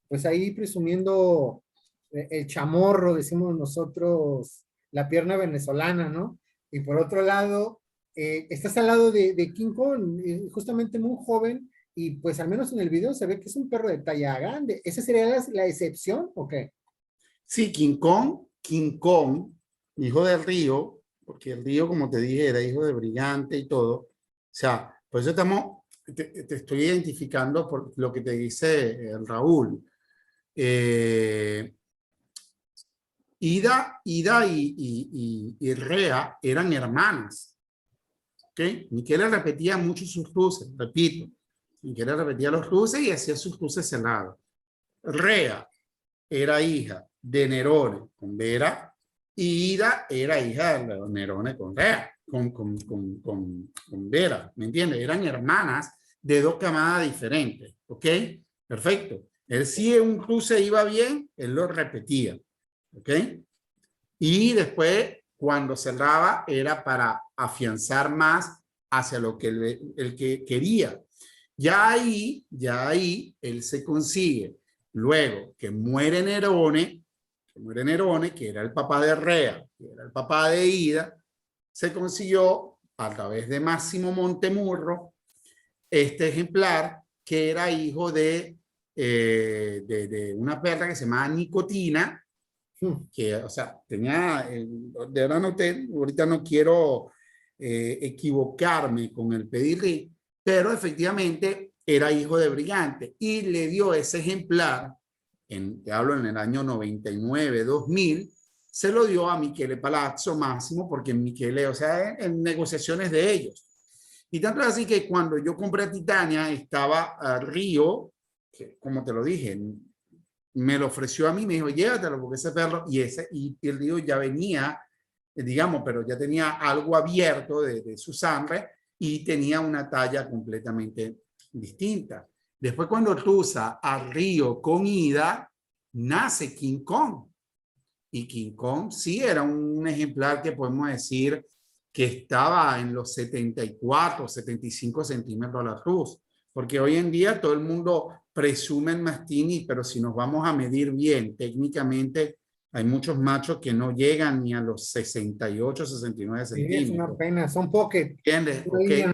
pues ahí presumiendo el chamorro, decimos nosotros, la pierna venezolana, ¿no? Y por otro lado, estás al lado de King Kong, justamente muy joven, y pues al menos en el video se ve que es un perro de talla grande. ¿Esa sería la excepción o qué? Sí, King Kong, hijo del Río, porque el Río, como te dije, era hijo de Brillante y todo. O sea, por eso te estoy identificando por lo que te dice el Raúl. Ida y Rea eran hermanas. ¿Okay? Michele repetía mucho sus cruces, repito. Michele repetía los cruces y hacía sus cruces cerrados. Rea era hija de Nerone con Vera y Ida era hija de Nerone con Rea, con Vera, ¿me entiendes? Eran hermanas de 2 camadas diferentes, ¿ok? Perfecto. Él sí un cruce iba bien, él lo repetía, ¿ok? Y después, cuando cerraba, era para afianzar más hacia lo que el que quería. Ya ahí, él se consigue. Luego que muere Nerone, que era el papá de Rea, que era el papá de Ida, se consiguió a través de Máximo Montemurro este ejemplar que era hijo de una perra que se llamaba Nicotina, que, o sea, tenía, de verdad no ahorita no quiero equivocarme con el pedigrí, pero efectivamente era hijo de Brigante y le dio ese ejemplar, te hablo en el año 99, 2000, se lo dio a Michele Palazzo Máximo, porque Michele, o sea, en negociaciones de ellos. Y tanto es así que cuando yo compré a Titania, estaba a Río, que como te lo dije, me lo ofreció a mí, me dijo, llévatelo porque ese perro, y el Río ya venía, digamos, pero ya tenía algo abierto de su sangre y tenía una talla completamente distinta. Después cuando cruza a Río con Ida, nace King Kong. Y King Kong sí era un ejemplar que podemos decir que estaba en los 74, 75 centímetros a la cruz. Porque hoy en día todo el mundo presume el mastini, pero si nos vamos a medir bien, técnicamente hay muchos machos que no llegan ni a los 68, 69 centímetros. Sí, es una pena, son pocket. ¿Entiendes? Okay.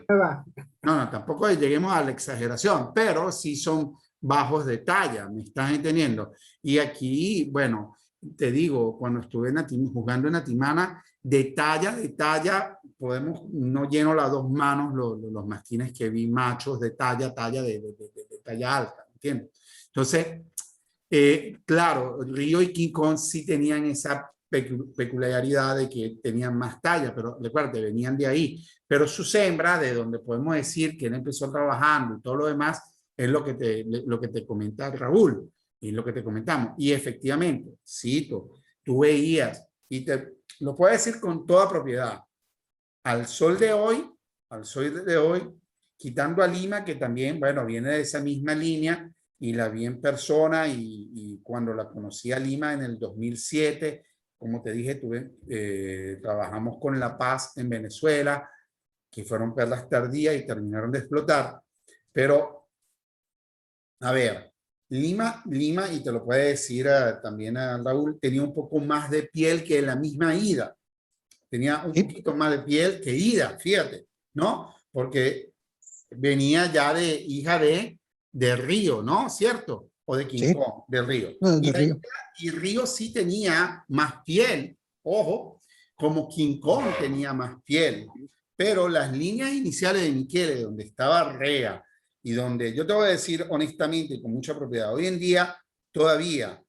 No, tampoco lleguemos a la exageración, pero sí son bajos de talla, ¿me estás entendiendo? Y aquí, bueno, te digo, cuando estuve jugando en Atimana, de talla, no lleno las 2 manos los mastines que vi machos de talla alta, ¿entiendes? Entonces, claro, Río y King Kong sí tenían esa peculiaridad de que tenían más talla, pero recuerda, venían de ahí. Pero sus hembras, de donde podemos decir que él empezó trabajando y todo lo demás, es lo que te comenta Raúl y lo que te comentamos. Y efectivamente, cito, tú veías, y lo puedo decir con toda propiedad, al sol de hoy, quitando a Lima, que también, bueno, viene de esa misma línea, y la vi en persona, y cuando la conocí a Lima en el 2007, como te dije, trabajamos con La Paz en Venezuela, que fueron perlas tardías y terminaron de explotar. Pero, a ver, Lima, y te lo puede decir también a Raúl, tenía un poco más de piel que la misma Ida. Tenía un poquito más de piel que Ida, fíjate, ¿no? Porque venía ya de hija de Río, ¿no? ¿Cierto? O de King Kong, de Río. No, de Río. Y Río sí tenía más piel, ojo, como King Kong tenía más piel. Pero las líneas iniciales de Michele, donde estaba Rea, y donde yo te voy a decir honestamente y con mucha propiedad, hoy en día todavía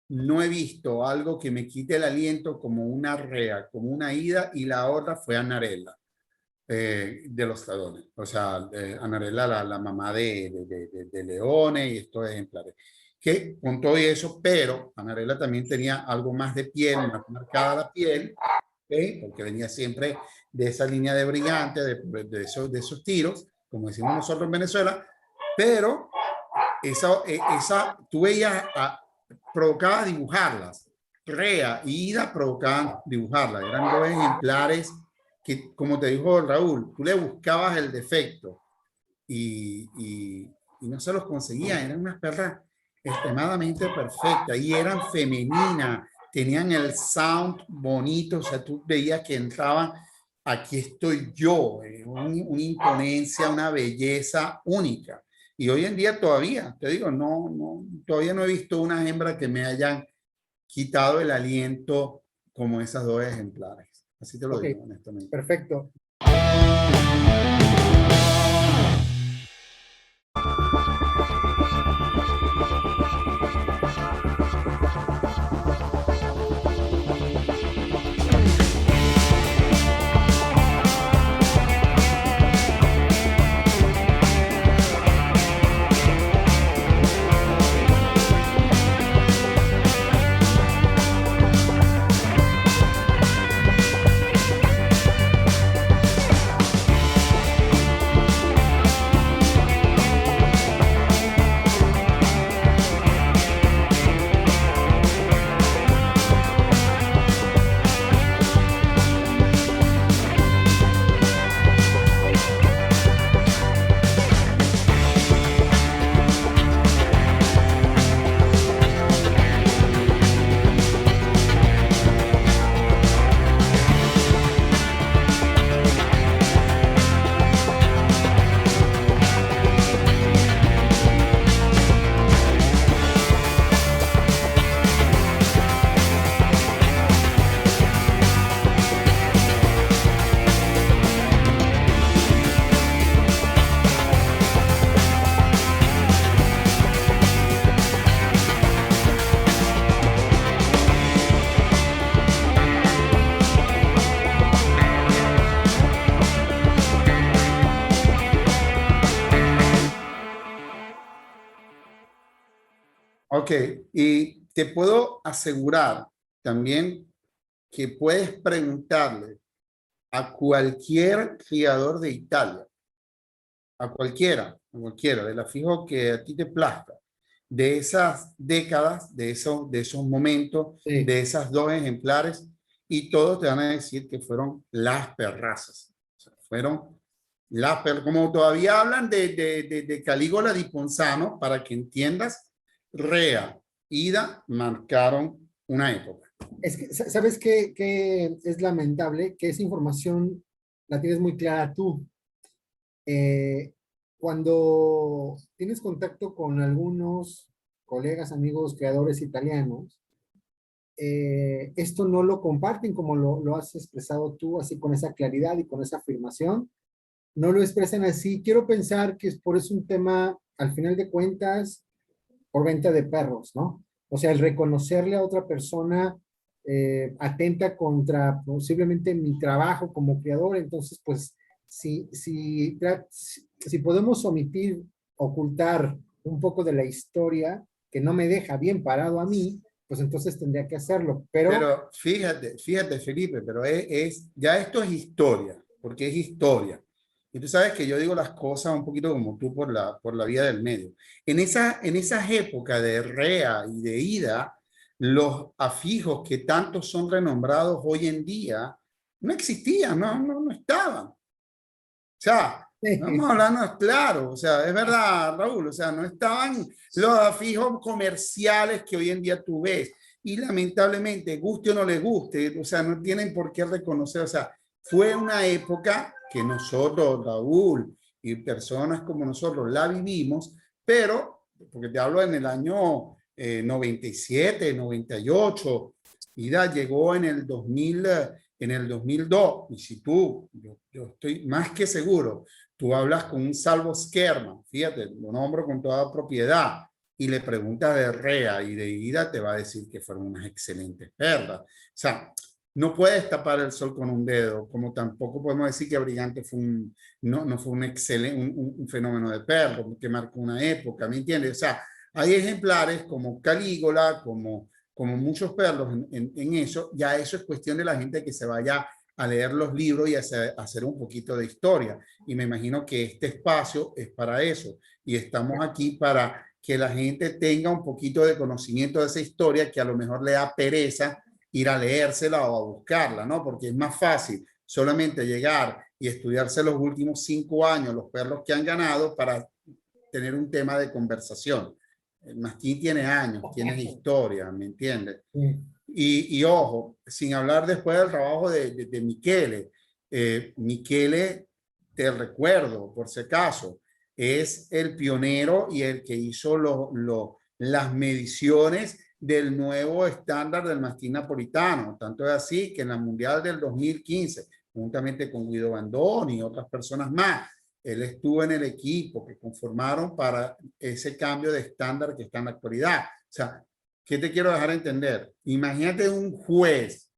no he visto algo que me quite el aliento como una Rea, como una Ida, y la otra fue Anarella de los Tadones. O sea, Anarella, la mamá de Leone y estos ejemplares. Que con todo eso, pero Anarella también tenía algo más de piel, más marcada la piel, porque venía siempre de esa línea de Brigante, de esos tiros, como decimos nosotros en Venezuela, pero tú veías, provocaba dibujarlas. Rea y Ida provocaban dibujarlas. Eran 2 ejemplares que, como te dijo Raúl, tú le buscabas el defecto y no se los conseguían. Eran unas perras extremadamente perfectas y eran femeninas, tenían el sound bonito, o sea, tú veías que entraban, aquí estoy yo, una imponencia, una belleza única. Y hoy en día todavía, te digo, todavía no he visto unas hembras que me hayan quitado el aliento como esas 2 ejemplares. Así te lo digo, honestamente. Perfecto. Ok, y te puedo asegurar también que puedes preguntarle a cualquier criador de Italia, a cualquiera, de la fijo que a ti te plazca, de esas décadas, de esos momentos, Sí. de esas dos ejemplares, y todos te van a decir que fueron las perrazas. O sea, fueron las perrazas. Como todavía hablan de Calígula di Ponzano, para que entiendas, Rea, Ida marcaron una época. Es que, ¿sabes qué, qué es lamentable? Que esa información la tienes muy clara tú. Eh, Cuando tienes contacto con algunos colegas, amigos, creadores italianos, esto no lo comparten como lo has expresado tú, así con esa claridad y con esa afirmación. No lo expresan así. Quiero pensar que es por eso un tema, al final de cuentas, por venta de perros, ¿no? O sea, el reconocerle a otra persona atenta contra posiblemente mi trabajo como creador, entonces, pues, si podemos omitir, ocultar un poco de la historia que no me deja bien parado a mí, pues entonces tendría que hacerlo, pero... Pero fíjate, Felipe, pero ya esto es historia, porque es historia. Y tú sabes que yo digo las cosas un poquito como tú por la vía del medio. En esas épocas de Rea y de Ida, los afijos que tanto son renombrados hoy en día no existían, no estaban. O sea, vamos hablando claro, o sea, es verdad, Raúl, o sea, no estaban los afijos comerciales que hoy en día tú ves. Y lamentablemente, guste o no le guste, o sea, no tienen por qué reconocer, o sea, fue una época que nosotros, Raúl, y personas como nosotros la vivimos, pero, porque te hablo en el año 97, 98, Ida llegó en el 2000, en el 2002, y si tú, yo estoy más que seguro, tú hablas con un Salvo Scherma, fíjate, lo nombro con toda propiedad, y le preguntas de Rea y de Ida, te va a decir que fueron unas excelentes perlas. O sea, no puedes tapar el sol con un dedo, como tampoco podemos decir que Brillante fue no fue un excelente, un fenómeno de perro que marcó una época, ¿me entiendes? O sea, hay ejemplares como Calígula, como muchos perros en eso, ya eso es cuestión de la gente que se vaya a leer los libros y hacer un poquito de historia. Y me imagino que este espacio es para eso. Y estamos aquí para que la gente tenga un poquito de conocimiento de esa historia que a lo mejor le da pereza ir a leérsela o a buscarla, ¿no? Porque es más fácil solamente llegar y estudiarse los últimos 5 años, los perros que han ganado, para tener un tema de conversación. El mastín tiene años, tiene historia, ¿me entiendes? Y ojo, sin hablar después del trabajo de Michele. Michele, te recuerdo, por si acaso, es el pionero y el que hizo las mediciones del nuevo estándar del mastín napolitano. Tanto es así que en la Mundial del 2015, juntamente con Guido Bandoni y otras personas más, él estuvo en el equipo que conformaron para ese cambio de estándar que está en la actualidad. O sea, ¿qué te quiero dejar entender? Imagínate un juez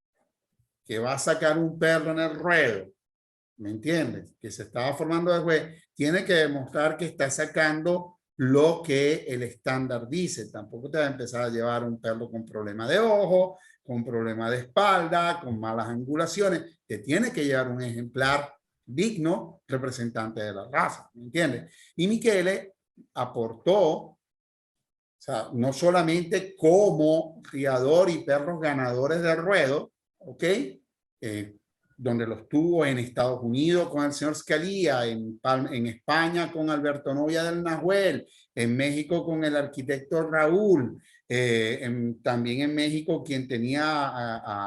que va a sacar un perro en el ruedo, ¿me entiendes? Que se estaba formando de juez, tiene que demostrar que está sacando lo que el estándar dice. Tampoco te va a empezar a llevar un perro con problema de ojo, con problema de espalda, con malas angulaciones. Te tiene que llevar un ejemplar digno representante de la raza, ¿me entiendes? Y Michele aportó, o sea, no solamente como criador y perros ganadores del ruedo, ¿ok? Donde los tuvo en Estados Unidos con el señor Scalia, en España con Alberto Novia del Nahuel, en México con el arquitecto Raúl, también en México quien tenía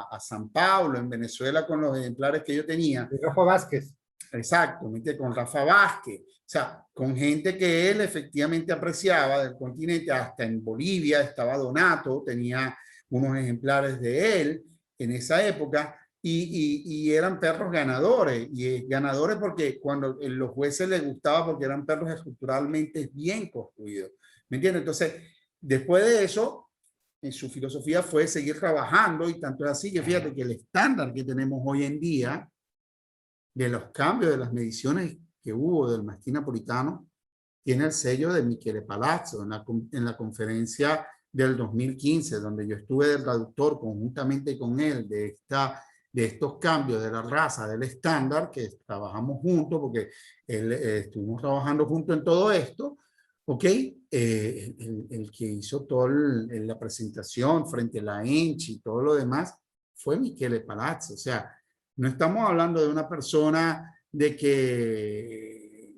a San Pablo, en Venezuela con los ejemplares que yo tenía. Rafa Vázquez. Exacto, con Rafa Vázquez, o sea, con gente que él efectivamente apreciaba del continente. Hasta en Bolivia estaba Donato, tenía unos ejemplares de él en esa época, y eran perros ganadores, y ganadores porque cuando los jueces les gustaba, porque eran perros estructuralmente bien construidos, ¿me entiendes? Entonces, después de eso, en su filosofía fue seguir trabajando, y tanto es así que fíjate que el estándar que tenemos hoy en día de los cambios de las mediciones que hubo del mastín napolitano tiene el sello de Michele Palazzo en la conferencia del 2015, donde yo estuve de traductor conjuntamente con él de estos cambios de la raza, del estándar, que trabajamos juntos, porque estuvimos trabajando juntos en todo esto, ¿ok? El que hizo toda la presentación frente a la ENCHI y todo lo demás fue Michele Palazzo. O sea, no estamos hablando de una persona de que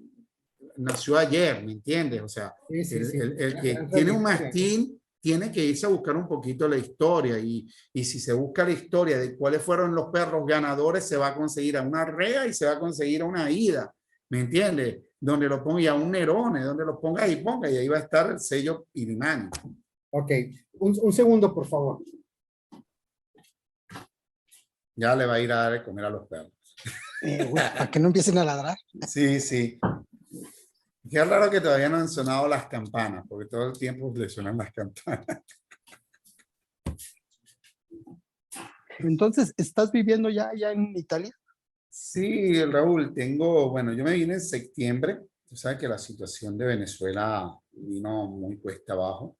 nació ayer, ¿me entiendes? O sea, Sí, sí, sí. el que Gran tiene un trayectoria, ¿no? mastín tiene que irse a buscar un poquito la historia y si se busca la historia de cuáles fueron los perros ganadores, se va a conseguir a una rea y se va a conseguir a una ida, ¿me entiendes? Donde lo ponga, y a un Nerone, donde lo ponga y ponga, y ahí va a estar el sello Illimani. Ok, un segundo, por favor. Ya le va a ir a dar de comer a los perros. Para que no empiecen a ladrar. Sí, sí. Qué raro que todavía no han sonado las campanas, porque todo el tiempo le suenan las campanas. Entonces, ¿estás viviendo ya en Italia? Sí, Raúl, bueno, yo me vine en septiembre. Tú sabes que la situación de Venezuela vino muy cuesta abajo.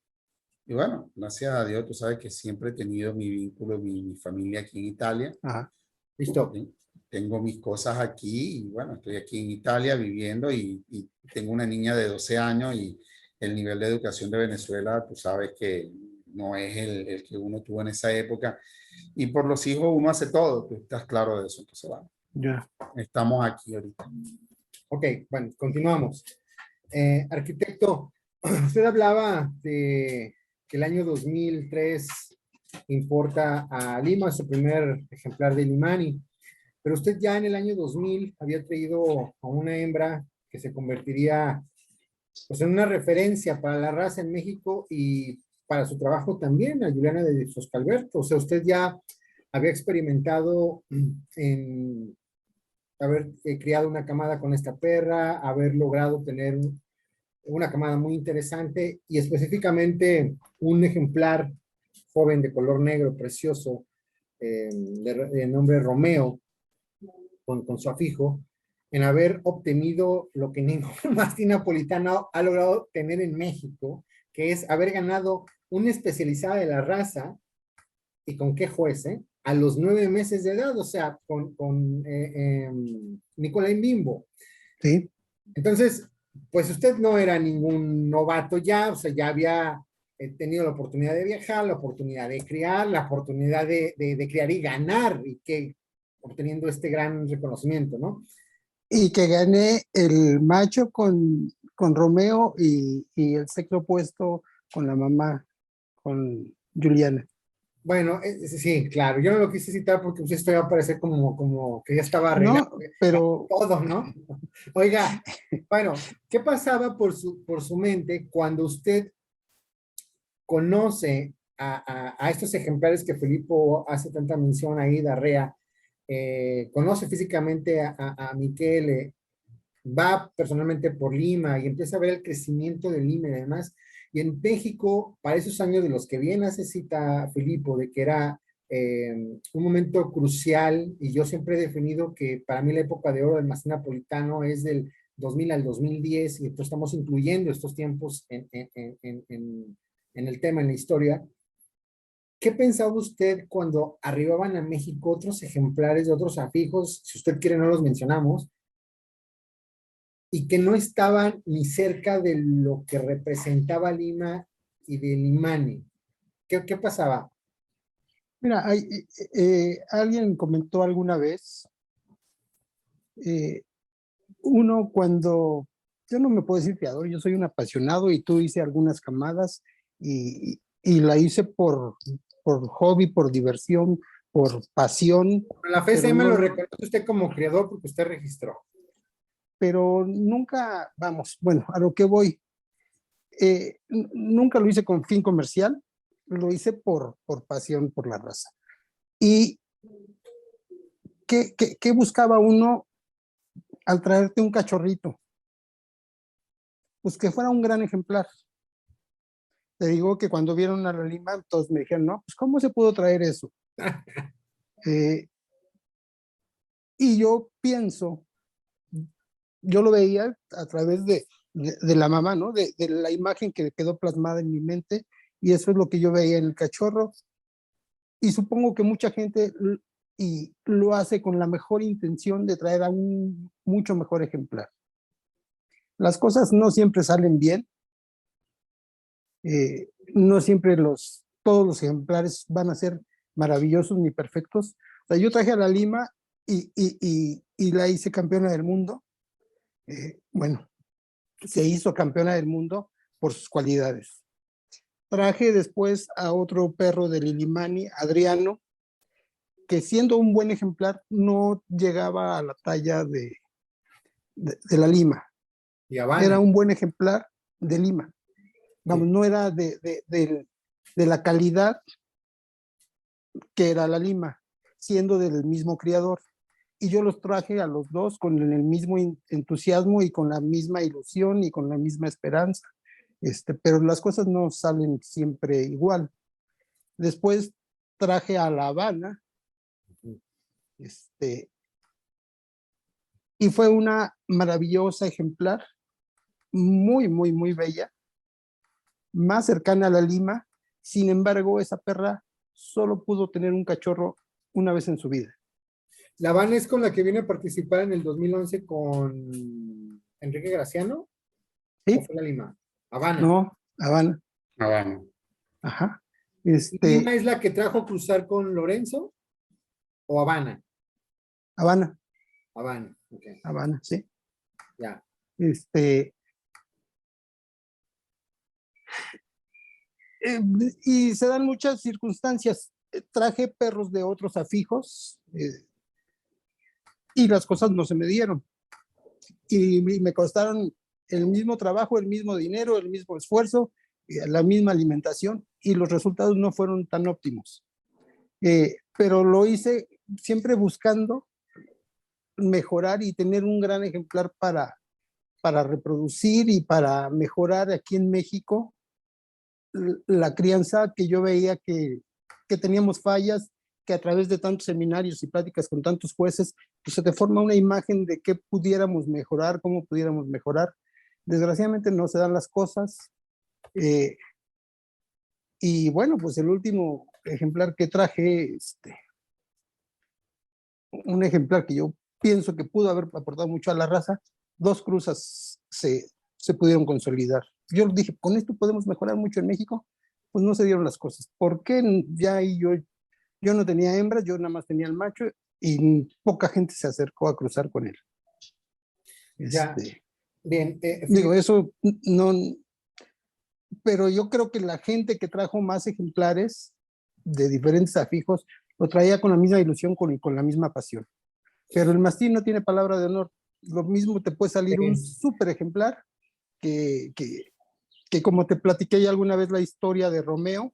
Y bueno, gracias a Dios, tú sabes que siempre he tenido mi vínculo, mi familia aquí en Italia. Ajá. Listo. ¿Sí? Tengo mis cosas aquí y bueno, estoy aquí en Italia viviendo y tengo una niña de 12 años y el nivel de educación de Venezuela, tú sabes que no es el que uno tuvo en esa época. Y por los hijos uno hace todo, tú estás claro de eso. Entonces, bueno, Ya. estamos aquí ahorita. Ok, bueno, continuamos. Arquitecto, usted hablaba de que el año 2003 importa a Lima su primer ejemplar de Limani, pero usted ya en el año 2000 había traído a una hembra que se convertiría pues, en una referencia para la raza en México y para su trabajo también, a Juliana de Foscalberto. O sea, usted ya había experimentado en haber criado una camada con esta perra, haber logrado tener una camada muy interesante y específicamente un ejemplar joven de color negro precioso de nombre Romeo con su afijo, en haber obtenido lo que ningún mastín napolitano ha logrado tener en México, que es haber ganado una especializada de la raza y con qué juez, a los 9 meses de edad, o sea, con Nicolai Bimbo. Sí. Entonces, pues usted no era ningún novato ya, o sea, ya había tenido la oportunidad de viajar, la oportunidad de criar, la oportunidad de criar y ganar, y que obteniendo este gran reconocimiento, ¿no? Y que gané el macho con Romeo y el sexto puesto con la mamá, con Juliana. Bueno, sí, claro, yo no lo quise citar porque usted esto iba a parecer como que ya estaba arreglado No, pero todo, ¿no? Oiga, bueno, ¿qué pasaba por su mente cuando usted conoce a estos ejemplares que Filipo hace tanta mención ahí, Darrea, conoce físicamente a Michele, va personalmente por Lima y empieza a ver el crecimiento de Lima y demás? Y en México, para esos años de los que bien hace cita Filipo, de que era un momento crucial, y yo siempre he definido que para mí la época de oro del mastín napolitano es del 2000 al 2010, y entonces estamos incluyendo estos tiempos en el tema, en la historia. ¿Qué pensaba usted cuando arribaban a México otros ejemplares de otros afijos? Si usted quiere, no los mencionamos, y que no estaban ni cerca de lo que representaba Lima y de Limani. ¿Qué pasaba? mira, alguien comentó alguna vez, eh, uno cuando, yo no me puedo decir criador, yo soy un apasionado y tú hice algunas camadas y la hice por hobby, por diversión, por pasión, La pero FSM lo no, reconoce usted como criador porque usted registró. pero nunca, vamos, bueno, a lo que voy, nunca lo hice con fin comercial, lo hice por pasión, por la raza. ¿Y qué buscaba uno al traerte un cachorrito? Pues que fuera un gran ejemplar. Te digo que cuando vieron a la Lima, todos me dijeron, no, pues ¿cómo se pudo traer eso? Y yo pienso, yo lo veía a través de la mamá, ¿no? De la imagen que quedó plasmada en mi mente Y eso es lo que yo veía en el cachorro. Y supongo que mucha gente y lo hace con la mejor intención de traer a un mucho mejor ejemplar. Las cosas no siempre salen bien. No siempre todos los ejemplares van a ser maravillosos ni perfectos. O sea, yo traje a la Lima y la hice campeona del mundo. Bueno, se hizo campeona del mundo por sus cualidades. Traje después a otro perro del Illimani, Adriano, que siendo un buen ejemplar no llegaba a la talla de la Lima. Y Habana. Era un buen ejemplar de Lima. Vamos, no era de la calidad que era la Lima, siendo del mismo criador. Y yo los traje a los dos con el mismo entusiasmo y con la misma ilusión y con la misma esperanza. Pero las cosas no salen siempre igual. Después traje a La Habana, y fue una maravillosa ejemplar, muy, muy, muy bella, más cercana a la Lima. Sin embargo, esa perra solo pudo tener un cachorro una vez en su vida. La Habana es con la que viene a participar en el 2011 con Enrique Graciano. ¿Sí? ¿O fue la Lima? Habana. No, Habana. Habana. Ajá. ¿Lima es la que trajo a cruzar con Lorenzo? ¿O Habana? Habana. Habana, ok. Habana, sí. Ya. Y se dan muchas circunstancias. Traje perros de otros afijos y las cosas no se me dieron. Y me costaron el mismo trabajo, el mismo dinero, el mismo esfuerzo, la misma alimentación, y los resultados no fueron tan óptimos. Pero lo hice siempre buscando mejorar y tener un gran ejemplar para reproducir y para mejorar aquí en México la crianza, que yo veía que teníamos fallas, que a través de tantos seminarios y pláticas con tantos jueces, pues se te forma una imagen de qué pudiéramos mejorar, cómo pudiéramos mejorar. Desgraciadamente no se dan las cosas. Y bueno, pues el último ejemplar que traje, un ejemplar que yo pienso que pudo haber aportado mucho a la raza, dos cruzas se pudieron consolidar. Yo dije, con esto podemos mejorar mucho en México. Pues no se dieron las cosas. ¿Por qué? Ya ahí yo no tenía hembras, yo nada más tenía el macho y poca gente se acercó a cruzar con él. Ya. Bien. Digo, eso no, pero yo creo que la gente que trajo más ejemplares de diferentes afijos lo traía con la misma ilusión, con la misma pasión. Pero el mastín no tiene palabra de honor. Lo mismo te puede salir un súper ejemplar que como te platiqué ya alguna vez la historia de Romeo,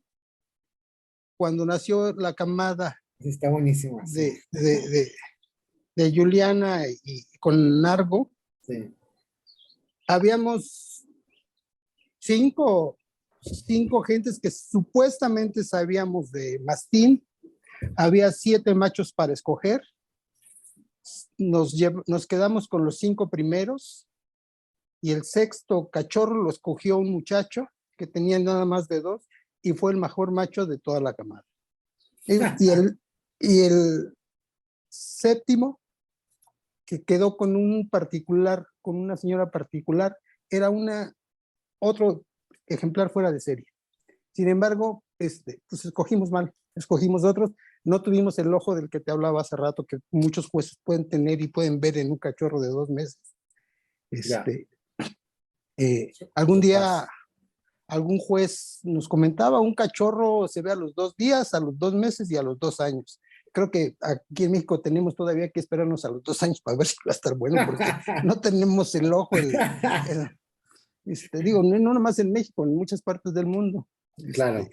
cuando nació la camada está buenísimo, de Juliana y con Nargo, sí. Habíamos cinco gentes que supuestamente sabíamos de mastín. Había 7 machos para escoger. Nos quedamos con los 5 primeros y el sexto cachorro lo escogió un muchacho que tenía nada más de 2 y fue el mejor macho de toda la camada. Y el séptimo, que quedó con un particular, con una señora particular, era otro ejemplar fuera de serie. Sin embargo, pues escogimos mal, escogimos otros. No tuvimos el ojo del que te hablaba hace rato, que muchos jueces pueden tener y pueden ver en un cachorro de 2 meses. Algún día algún juez nos comentaba, un cachorro se ve a los 2 días, a los 2 meses y a los 2 años. Creo que aquí en México tenemos todavía que esperarnos a los 2 años para ver si va a estar bueno, porque no tenemos el ojo, digo, no nomás en México, en muchas partes del mundo. Claro.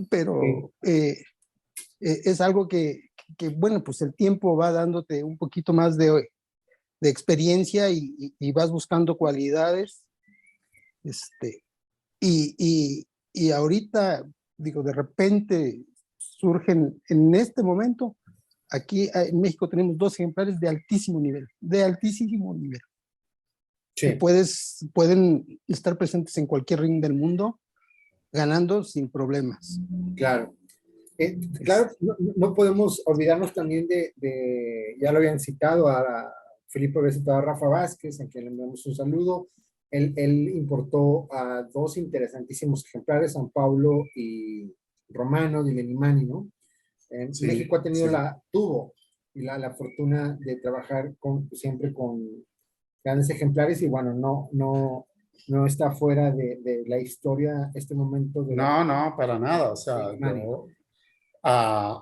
Pero es algo que, bueno, pues el tiempo va dándote un poquito más de experiencia y vas buscando cualidades. Y ahorita, digo, de repente surgen en este momento, aquí en México tenemos 2 ejemplares de altísimo nivel, Sí. Pueden estar presentes en cualquier ring del mundo ganando sin problemas. Claro. Claro, no podemos olvidarnos también ya lo habían citado a Felipe, había citado a Rafa Vázquez, a quien le enviamos un saludo. Él importó a dos interesantísimos ejemplares, San Pablo y Romano de Lenimani, ¿no? Sí, México ha tenido sí. tuvo la fortuna de trabajar siempre con grandes ejemplares y bueno, no está fuera de la historia este momento de No, no, para nada. O sea, Lenimani. yo,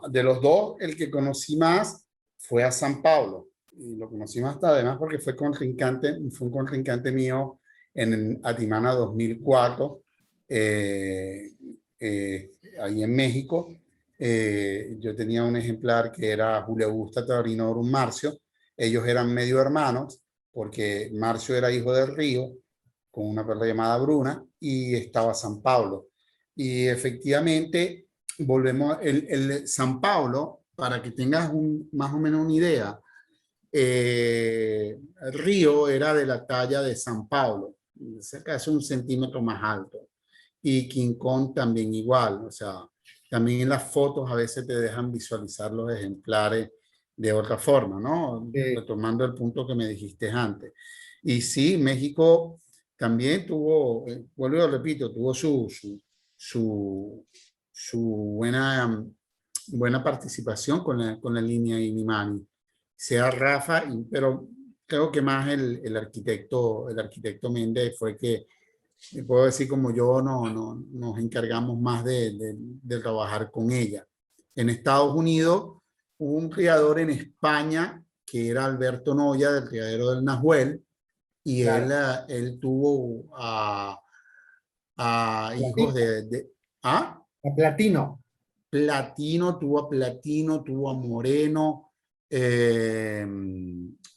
de los dos, el que conocí más fue a San Pablo. Y lo conocí más además porque fue un contrincante mío en Atimana 2004, ahí en México. Yo tenía un ejemplar que era Julio Augusta Taurinorum Marcio. Ellos eran medio hermanos porque Marcio era hijo del Río con una perra llamada Bruna y estaba San Pablo. Y efectivamente, volvemos, el San Pablo, para que tengas más o menos una idea, Río era de la talla de San Pablo, cerca de 1 centímetro más alto. Y King Kong también igual, o sea, también en las fotos a veces te dejan visualizar los ejemplares de otra forma, ¿no? Retomando el punto que me dijiste antes. Y sí, México también tuvo, vuelvo y repito, tuvo su buena participación con la línea Inimani, sea Rafa, pero creo que más el arquitecto Méndez fue que, puedo decir como yo, nos encargamos más de trabajar con ella. En Estados Unidos hubo un criador en España que era Alberto Noya del criadero del Nahuel y Claro. él tuvo a hijos ¿ah? A Platino. Platino, tuvo a Moreno,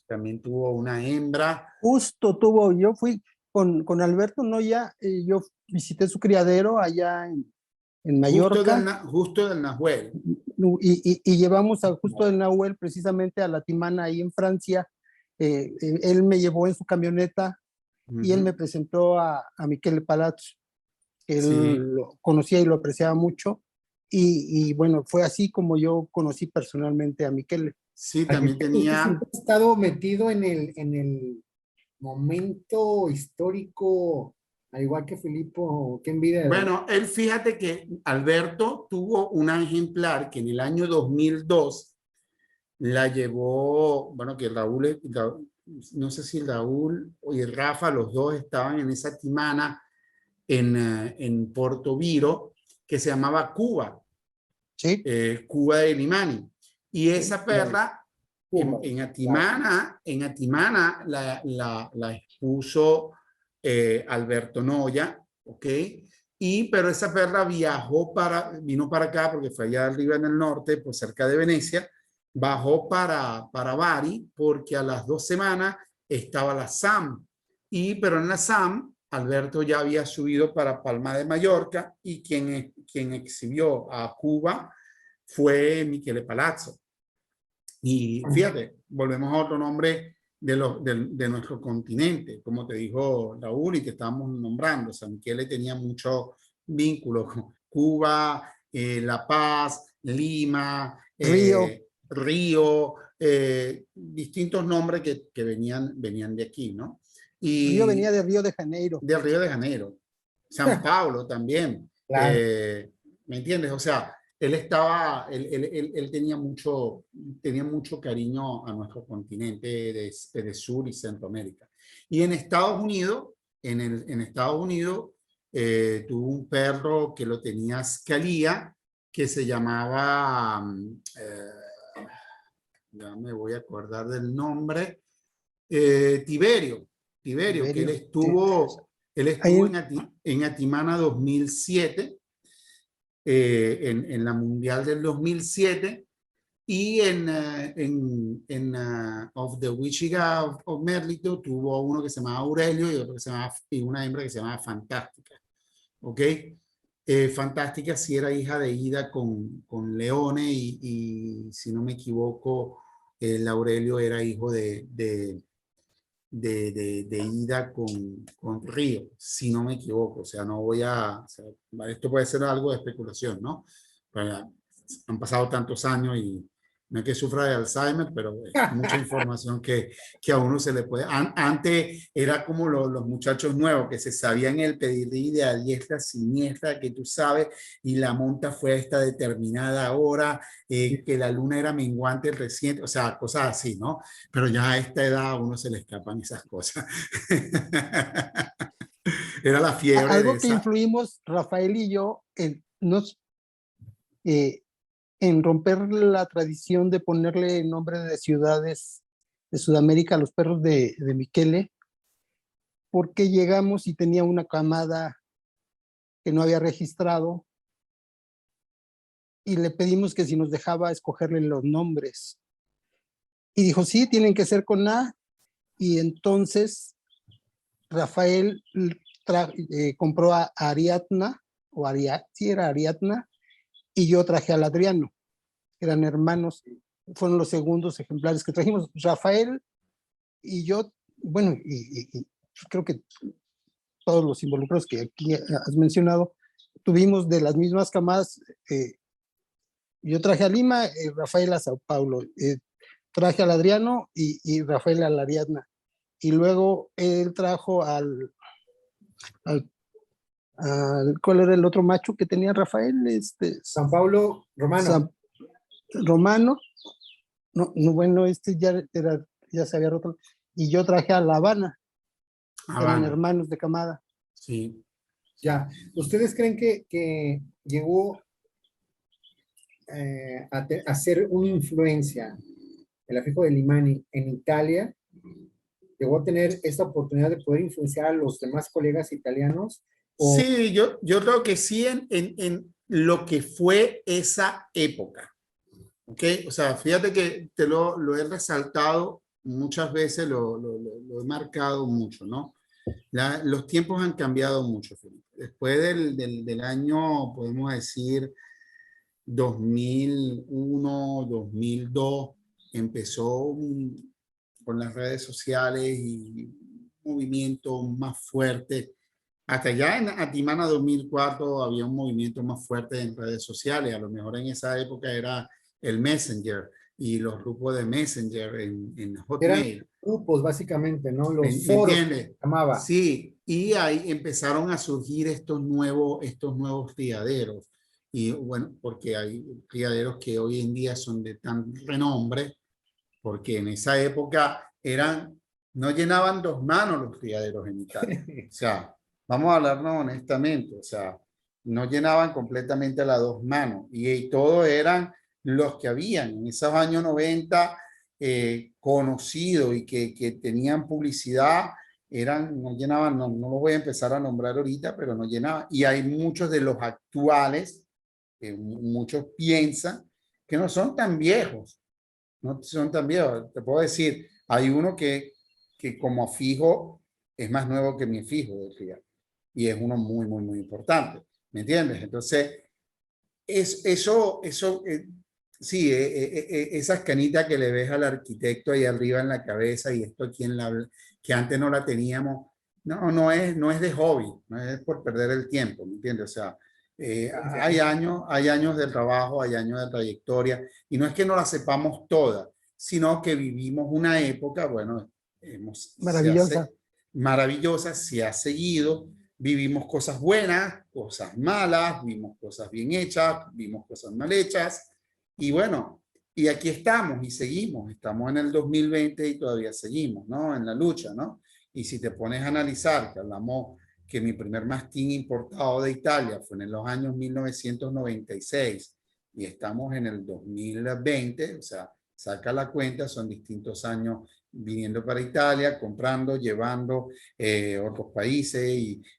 también tuvo una hembra. Justo yo fui con Alberto Noya, yo visité su criadero allá en Mallorca Justo del Nahuel. y llevamos justo del Nahuel precisamente a la Timana ahí en Francia. Él me llevó en su camioneta y él me presentó a Michele Palazzo, que él Sí. lo conocía y lo apreciaba mucho. Y bueno, fue así como yo conocí personalmente a Michele. Sí, también tenía. Ha estado metido en el momento histórico, al igual que Filipo, qué envidia. Bueno, él fíjate que Alberto tuvo un ejemplar que en el año 2002 la llevó, bueno, que Raúl, no sé si Raúl y Rafa, los dos estaban en esa timana en Porto Viro, que se llamaba Cuba, ¿Sí? Cuba de Limani. Y esa perra Cuba, en Atimana la expuso Alberto Noya, ¿ok? Pero esa perra vino para acá porque fue allá arriba en el norte, pues cerca de Venecia, bajó para Bari porque a las 2 semanas estaba la SAM. Pero en la SAM, Alberto ya había subido para Palma de Mallorca y quien exhibió a Cuba fue Michele Palazzo. Y fíjate, volvemos a otro nombre de nuestro continente, como te dijo Raúl y que estábamos nombrando. San Michele tenía mucho vínculo con Cuba, La Paz, Lima, Río, distintos nombres que venían de aquí, ¿no? Río venía Y de Río de Janeiro. de Río de Janeiro. San Pablo también. claro. ¿Me entiendes? O sea, él tenía mucho cariño a nuestro continente de Sur y Centroamérica. Y en Estados Unidos, en Estados Unidos, tuvo un perro que lo tenía Scalia, que se llamaba, ya me voy a acordar del nombre, Tiberio, que él estuvo en Atimana 2007, en la Mundial del 2007 y en Of the Wichiga of Merlito tuvo uno que se llamaba Aurelio y otro que se llamaba, y una hembra que se llamaba Fantástica. ¿Ok? Fantástica sí era hija de Ida con Leone y si no me equivoco, el Aurelio era hijo de de ida con Río, si no me equivoco. O sea, no voy a... O sea, esto puede ser algo de especulación, ¿no? Pero han pasado tantos años y no es que sufra de Alzheimer, pero es mucha información que a uno se le puede... Antes era como los muchachos nuevos que se sabían el pedigrí de a diestra siniestra, que tú sabes, y la monta fue a esta determinada hora, que la luna era menguante reciente, o sea, cosas así, ¿no? Pero ya a esta edad a uno se le escapan esas cosas. Era la fiebre de Algo que esa. influimos, Rafael y yo, eh, en romper la tradición de ponerle nombre de ciudades de Sudamérica a los perros de Michele, porque llegamos y tenía una camada que no había registrado y le pedimos que si nos dejaba escogerle los nombres. Y dijo, sí, tienen que ser con A. Y entonces Rafael compró a Ariadna, sí era Ariadna, y yo traje al Adriano. Eran hermanos, fueron los segundos ejemplares que trajimos. Rafael y yo, bueno, y creo que todos los involucrados que aquí has mencionado, tuvimos de las mismas camadas. Yo traje a Lima, Rafael a Sao Paulo, traje al Adriano y Rafael a la Ariadna. Y luego él trajo al ¿cuál era el otro macho que tenía Rafael? San Pablo Romano. Romano. No, bueno, ya se había roto. Y yo traje a La Habana. Eran hermanos de camada. Sí. Ya. ¿Ustedes creen que llegó a ser una influencia el afijo de Limani en Italia? ¿Llegó a tener esta oportunidad de poder influenciar a los demás colegas italianos? Sí, yo creo que sí en lo que fue esa época. ¿Ok? O sea, fíjate que te lo he resaltado muchas veces, lo he marcado mucho, ¿no? Los tiempos han cambiado mucho, Felipe. Después del año, podemos decir, 2001, 2002, empezó con las redes sociales y un movimiento más fuerte. Hasta ya en Atimana 2004 había un movimiento más fuerte en redes sociales. A lo mejor en esa época era el Messenger y los grupos de Messenger en Hotmail. Eran grupos, básicamente, ¿no? Los ¿Me foros entiendes? que se llamaba. Sí, y ahí empezaron a surgir estos nuevos criaderos. Y bueno, porque hay criaderos que hoy en día son de tan renombre, porque en esa época no llenaban 2 manos los criaderos en Italia. O sea, vamos a hablarnos honestamente, o sea, no llenaban completamente las 2 manos y todos eran los que habían en esos años 90 conocidos y que tenían publicidad, no llenaban, no los voy a empezar a nombrar ahorita, pero no llenaban. Y hay muchos de los actuales, muchos piensan que no son tan viejos, no son tan viejos. Te puedo decir, hay uno que como fijo es más nuevo que mi fijo de fíjate, y es uno muy, muy, muy importante. ¿Me entiendes? Entonces, sí, esas canitas que le ves al arquitecto ahí arriba en la cabeza y esto aquí que antes no la teníamos, no es de hobby, no es por perder el tiempo, ¿me entiendes? O sea, hay años de trabajo, hay años de trayectoria, y no es que no la sepamos todas, sino que vivimos una época, bueno, Maravillosa. maravillosa, se ha seguido, vivimos cosas buenas, cosas malas, vimos cosas bien hechas, vimos cosas mal hechas, y bueno, y aquí estamos y seguimos, estamos en el 2020 y todavía seguimos, ¿no? En la lucha, ¿no? Y si te pones a analizar, que hablamos que mi primer mastín importado de Italia fue en los años 1996 y estamos en el 2020, o sea, saca la cuenta, son distintos años viniendo para Italia, comprando, llevando otros países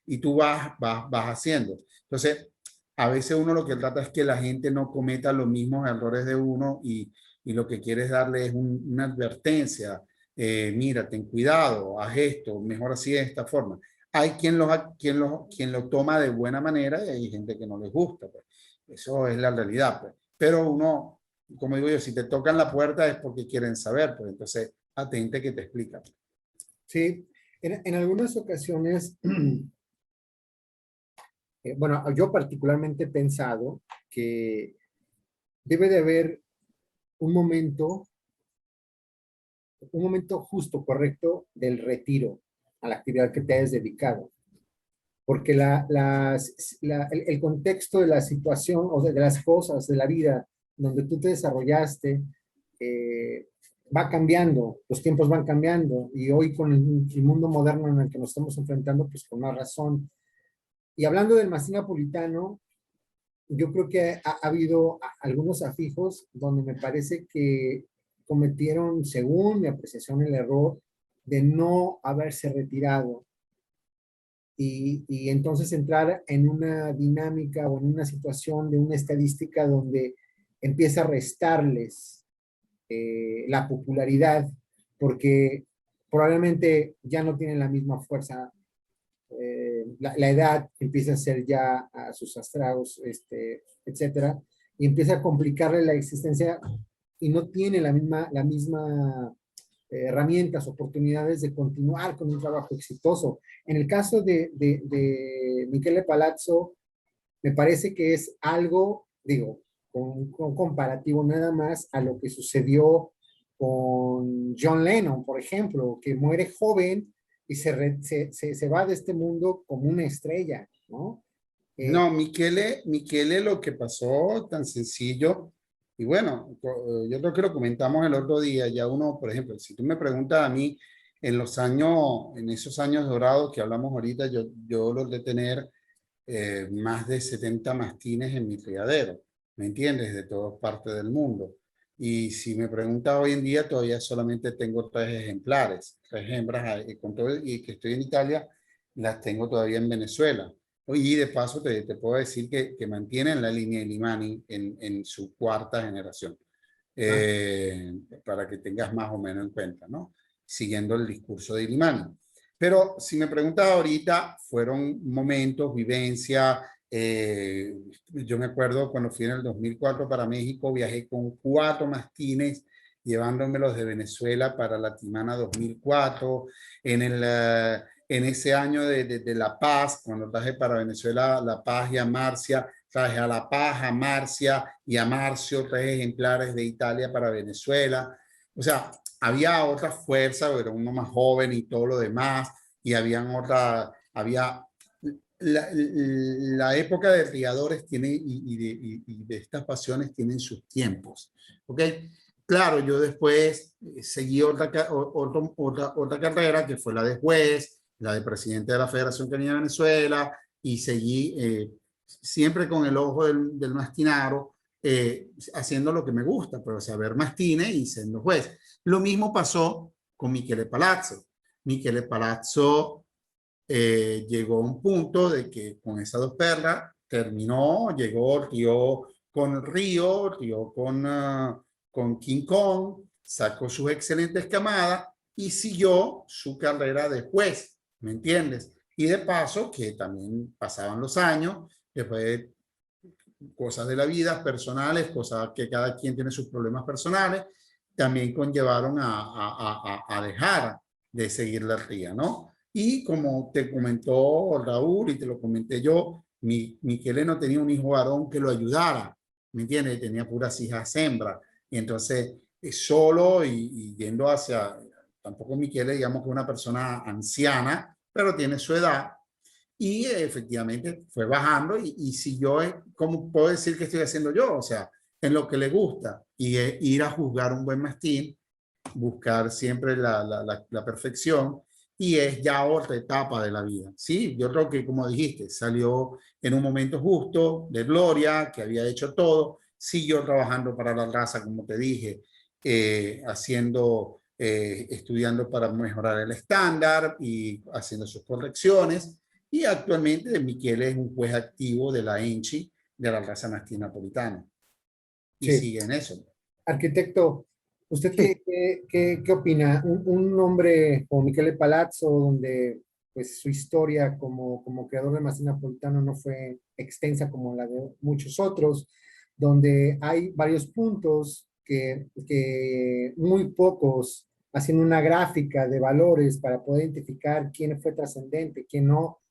y tú vas haciendo. Entonces, a veces uno lo que trata es que la gente no cometa los mismos errores de uno y lo que quiere es darle es una advertencia. Mira, ten cuidado, haz esto, mejor así de esta forma. Hay quien lo toma de buena manera y hay gente que no les gusta. Pues. Eso es la realidad. Pues. Pero uno, como digo yo, si te tocan la puerta es porque quieren saber. Pues entonces, atente que te explican. Sí, en algunas ocasiones, bueno, yo particularmente he pensado que debe de haber un momento, un momento justo, correcto del retiro a la actividad que te hayas dedicado. Porque el contexto de la situación, o sea, de las cosas, de la vida donde tú te desarrollaste, eh, va cambiando, los tiempos van cambiando, y hoy con el mundo moderno en el que nos estamos enfrentando, pues con más razón. Y hablando del mastín napolitano, yo creo que ha habido algunos afijos donde me parece que cometieron, según mi apreciación, el error de no haberse retirado y entonces entrar en una dinámica o en una situación de una estadística donde empieza a restarles la popularidad porque probablemente ya no tienen la misma fuerza. La edad empieza a ser ya a sus astragos, etcétera, y empieza a complicarle la existencia y no tiene la misma herramientas, oportunidades de continuar con un trabajo exitoso. En el caso de Michele Palazzo, me parece que es algo, digo, con comparativo nada más a lo que sucedió con John Lennon, por ejemplo, que muere joven y se va de este mundo como una estrella, ¿no? No, Michele, lo que pasó tan sencillo, y bueno, yo creo que lo comentamos el otro día, ya uno, por ejemplo, si tú me preguntas a mí, en esos años dorados que hablamos ahorita, yo los de tener más de 70 mastines en mi criadero, ¿me entiendes? De todas partes del mundo. Y si me preguntas hoy en día, todavía solamente tengo 3 ejemplares, 3 hembras, con todo, y que estoy en Italia, las tengo todavía en Venezuela. Y de paso te puedo decir que mantienen la línea de Limani en su 4ª generación, Ah, para que tengas más o menos en cuenta, ¿no? Siguiendo el discurso de Limani. Pero si me preguntas ahorita, fueron momentos, vivencia. Yo me acuerdo cuando fui en el 2004 para México, viajé con 4 mastines, llevándomelos de Venezuela para la Timana 2004. En ese año de La Paz, cuando traje para Venezuela La Paz y a Marcia, traje a La Paz, a Marcia y a Marcio, 3 ejemplares de Italia para Venezuela. O sea, había otra fuerza, era uno más joven y todo lo demás, y había la época de criadores tiene y de estas pasiones tienen sus tiempos, ¿ok? Claro, yo después seguí otra carrera que fue la de juez, la de presidente de la Federación Canina de Venezuela, y seguí siempre con el ojo del mastinaro, haciendo lo que me gusta, pero saber mastine y siendo juez. Lo mismo pasó con Michele Palazzo. Michele Palazzo llegó a un punto de que con esas 2 perras terminó, llegó, rió con Río, rió con King Kong, sacó sus excelentes camadas y siguió su carrera de juez, ¿me entiendes? Y de paso, que también pasaban los años, después cosas de la vida, personales, cosas que cada quien tiene sus problemas personales, también conllevaron a dejar de seguir la ría, ¿no? Y como te comentó Raúl y te lo comenté yo, Miquele no tenía un hijo varón que lo ayudara, ¿me entiendes? Tenía puras hijas hembras. Y entonces, solo y yendo hacia, tampoco Miquele, digamos que es una persona anciana, pero tiene su edad, y efectivamente fue bajando y si yo, ¿cómo puedo decir que estoy haciendo yo? O sea, en lo que le gusta y ir a juzgar un buen mastín, buscar siempre la perfección, y es ya otra etapa de la vida. Sí, yo creo que como dijiste, salió en un momento justo de gloria, que había hecho todo, siguió trabajando para la raza, como te dije, estudiando para mejorar el estándar y haciendo sus correcciones. Y actualmente Michele es un juez activo de la ENCHI, de la raza mastín napolitana. Y sí. sigue en eso. Arquitecto, ¿usted Sí, qué opina? Un hombre como Michele Palazzo, donde pues su historia como creador de mastín napolitano no fue extensa como la de muchos otros, donde hay varios puntos que muy pocos haciendo una gráfica de valores para poder identificar quién fue trascendente, quién no.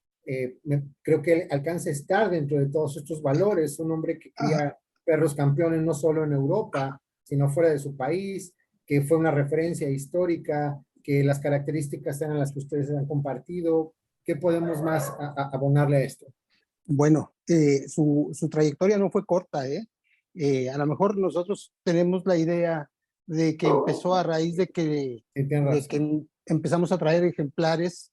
Creo que él alcanza a estar dentro de todos estos valores, un hombre que cría perros campeones no solo en Europa, sino fuera de su país, que fue una referencia histórica, que las características eran las que ustedes han compartido. ¿Qué podemos más abonarle a esto? Bueno, su trayectoria no fue corta, ¿eh? A lo mejor nosotros tenemos la idea de que empezó a raíz de que empezamos a traer ejemplares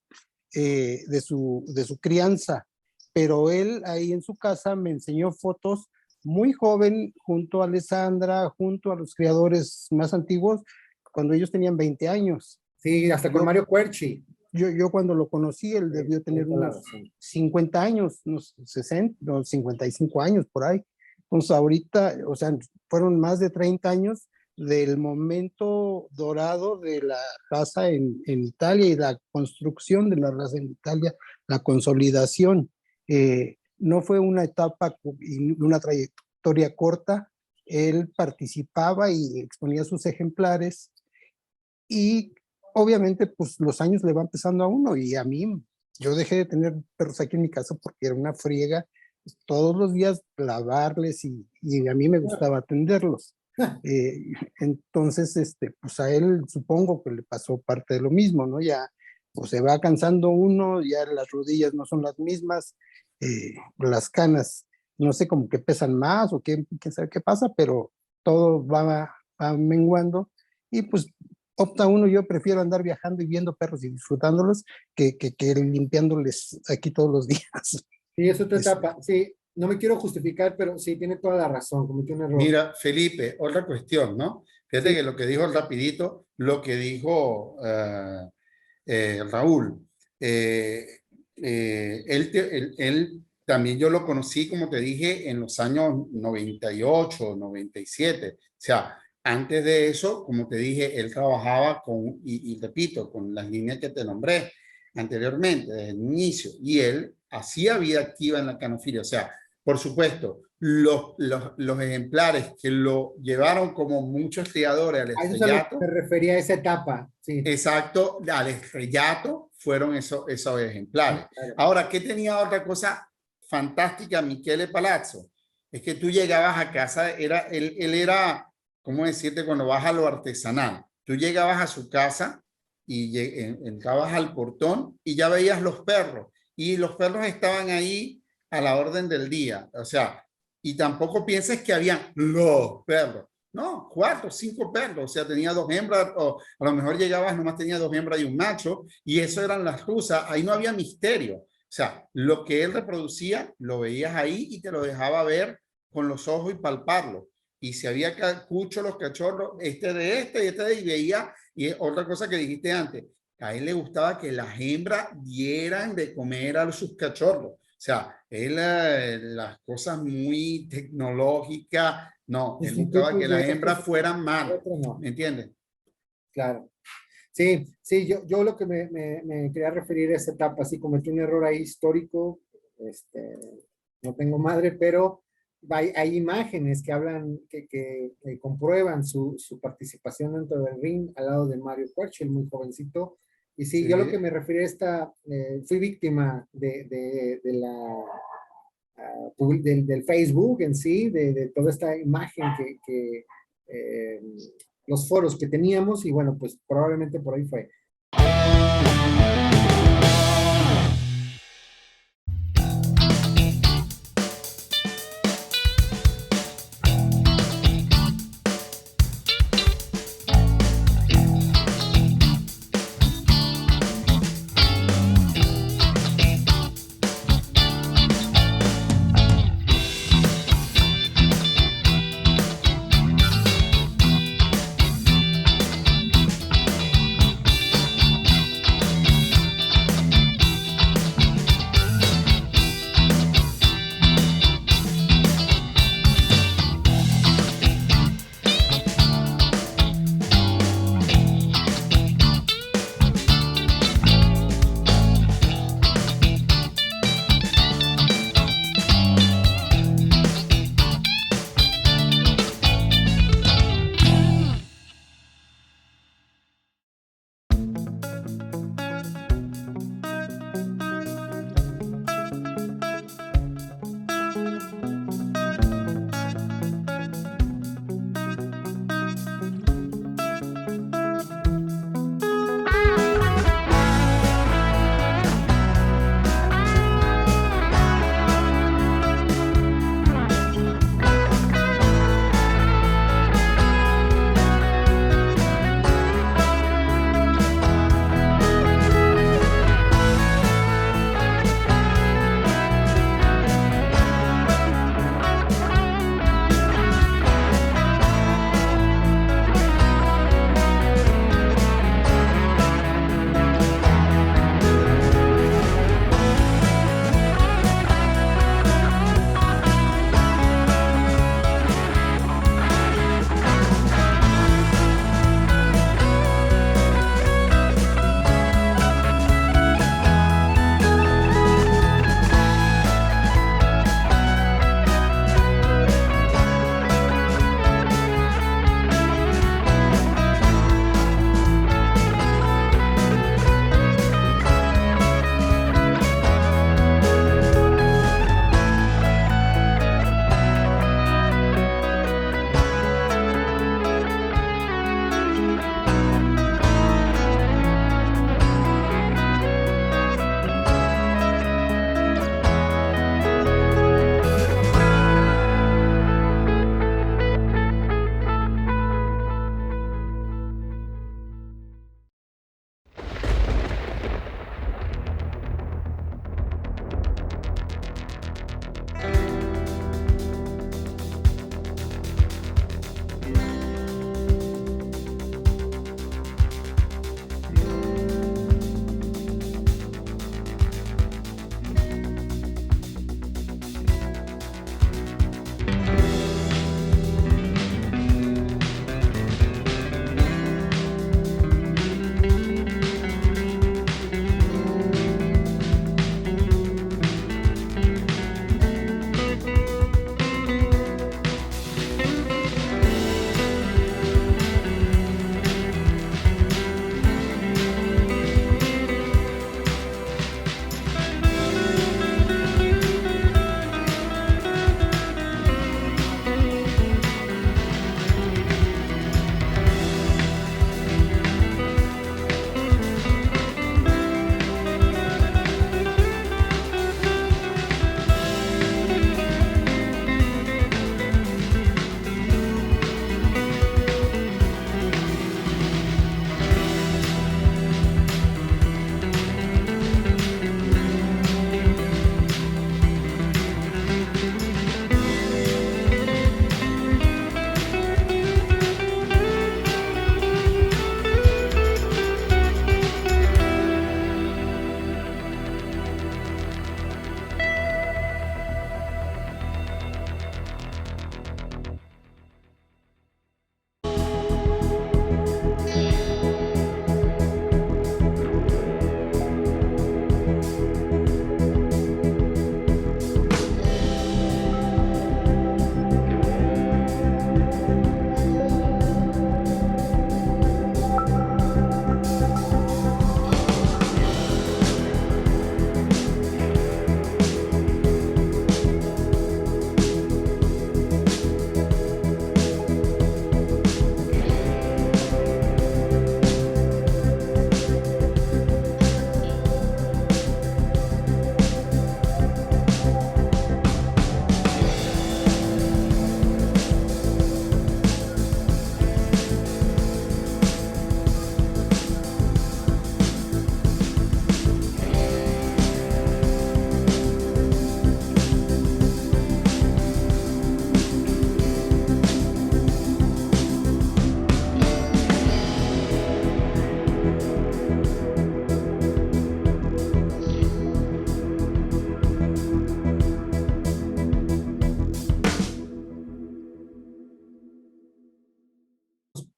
de su crianza, pero él ahí en su casa me enseñó fotos muy joven, junto a Alessandra, junto a los criadores más antiguos, cuando ellos tenían 20 años. Sí, hasta con Mario Querchi. Yo cuando lo conocí, él debió tener unos 50 años, unos 60, unos 55 años por ahí. Entonces ahorita, o sea, fueron más de 30 años del momento dorado de la raza en Italia y la construcción de la raza en Italia, la consolidación. No fue una etapa y una trayectoria corta. Él participaba y exponía sus ejemplares y obviamente pues los años le van pesando a uno y a mí, yo dejé de tener perros aquí en mi casa porque era una friega todos los días lavarles y a mí me gustaba atenderlos. Entonces, pues a él supongo que le pasó parte de lo mismo, ¿no? Ya pues se va cansando uno, ya las rodillas no son las mismas, las canas, no sé, como que pesan más o quién sabe qué pasa, pero todo va menguando y pues opta uno, yo prefiero andar viajando y viendo perros y disfrutándolos que limpiándoles aquí todos los días. Sí, es otra etapa. Sí, no me quiero justificar, pero sí, tiene toda la razón, cometió un error. Mira, Felipe, otra cuestión, ¿no? Fíjate que lo que dijo rapidito, lo que dijo Raúl, él también yo lo conocí, como te dije, en los años 98, 97. O sea, antes de eso, como te dije, él trabajaba con, y repito, con las líneas que te nombré anteriormente, desde el inicio, y él hacía vida activa en la canofilia. O sea, por supuesto, los ejemplares que lo llevaron como muchos criadores al estrellato. Me refería a esa etapa, sí. Exacto, al estrellato fueron esos ejemplares. Claro. Ahora, ¿qué tenía otra cosa fantástica Michele Palazzo? Es que tú llegabas a casa, él era, ¿cómo decirte? Cuando vas a lo artesanal, tú llegabas a su casa y entrabas al portón y ya veías los perros. Y los perros estaban ahí a la orden del día. O sea, y tampoco pienses que habían los perros. No, 4 o 5 perros. O sea, tenía 2 hembras, o a lo mejor llegabas, nomás tenía 2 hembras y un macho, y eso eran las rusas. Ahí no había misterio. O sea, lo que él reproducía, lo veías ahí y te lo dejaba ver con los ojos y palparlo. Y si había cuchos, los cachorros, este y veía. Y otra cosa que dijiste antes, a él le gustaba que las hembras dieran de comer a sus cachorros. O sea, él las cosas muy tecnológicas, no, él buscaba que las hembras fueran malas, ¿me entiendes? Claro. Sí, yo lo que me quería referir a esa etapa, sí, cometí un error ahí histórico, no tengo madre, pero hay imágenes que hablan, que comprueban su participación dentro del ring al lado de Mario Querchi, el muy jovencito. Y sí, yo lo que me refiero a esta, fui víctima del Facebook en sí, de toda esta imagen los foros que teníamos, y bueno, pues probablemente por ahí fue.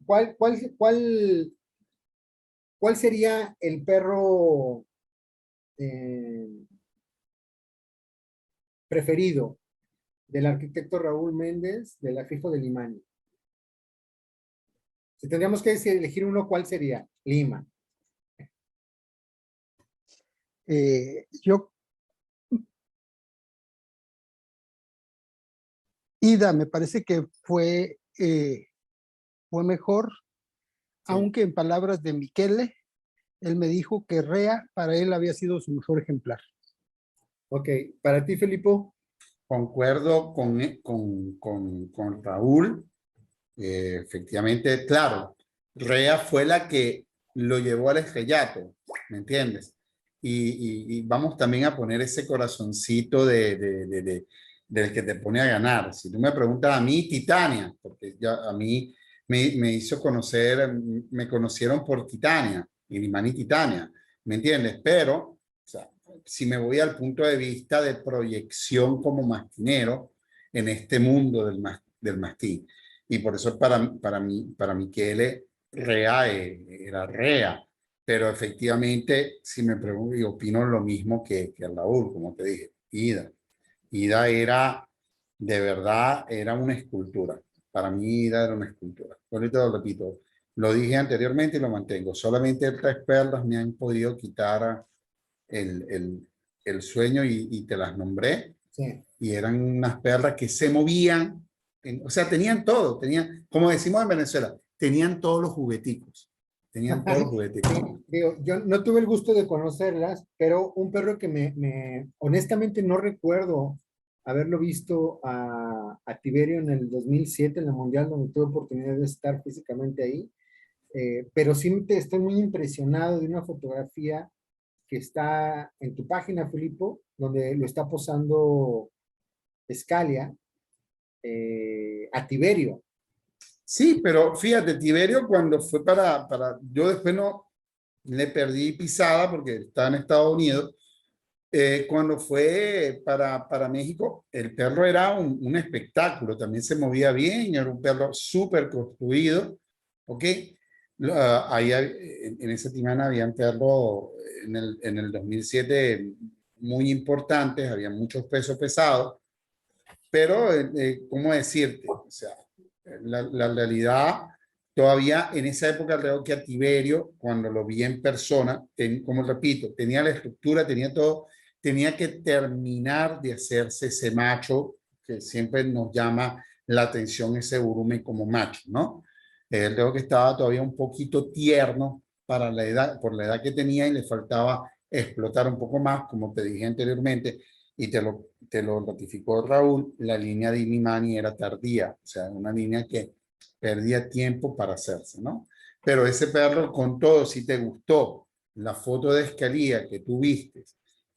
¿cuál sería el perro preferido del arquitecto Raúl Méndez del Afijo de Limani? Si tendríamos que elegir uno, ¿cuál sería? Lima. Yo, Ida, me parece que fue mejor, Sí. aunque en palabras de Michele, él me dijo que Rea para él había sido su mejor ejemplar. Ok, para ti, Felipe. Concuerdo con Raúl. Efectivamente, claro, Rea fue la que lo llevó al estrellato, ¿me entiendes? Y vamos también a poner ese corazoncito del que te pone a ganar. Si tú me preguntas a mí, Titania, porque ya a mí me hizo conocer, me conocieron por Titania, y Limani Titania, ¿me entiendes? Pero, o sea, si me voy al punto de vista de proyección como mastinero en este mundo del mastín, y por eso para Michele Rea era Rea, pero efectivamente, si me pregunto, y opino lo mismo que Raúl, como te dije, Ida era, de verdad, era una escultura. Para mí Ida era una escultura. Ahorita lo repito, lo dije anteriormente y lo mantengo. Solamente 3 perlas me han podido quitar el sueño y te las nombré. Sí. Y eran unas perlas que se movían, o sea, tenían todo, como decimos en Venezuela, tenían todos los jugueticos, tenían todos los jugueticos. Sí, digo, yo no tuve el gusto de conocerlas, pero un perro que honestamente no recuerdo haberlo visto a Tiberio en el 2007 en el Mundial, donde tuve oportunidad de estar físicamente ahí, pero sí estoy muy impresionado de una fotografía que está en tu página, Filipo, donde lo está posando Scalia a Tiberio. Sí, pero fíjate, Tiberio cuando fue yo después no le perdí pisada porque estaba en Estados Unidos. Cuando fue para México, el perro era un espectáculo, también se movía bien, era un perro súper construido, ¿ok? Ahí en esa timana habían perros en el 2007 muy importantes, había muchos pesos pesados, pero, ¿cómo decirte? O sea, la realidad, todavía en esa época creo que a Tiberio, cuando lo vi en persona, como repito, tenía la estructura, tenía todo, tenía que terminar de hacerse ese macho que siempre nos llama la atención, ese volumen como macho, ¿no? Creo que estaba todavía un poquito tierno para la edad, por la edad que tenía y le faltaba explotar un poco más, como te dije anteriormente, y te lo ratificó Raúl, la línea de Illimani era tardía, o sea, una línea que perdía tiempo para hacerse, ¿no? Pero ese perro, con todo, si te gustó la foto de Scalia que tú viste,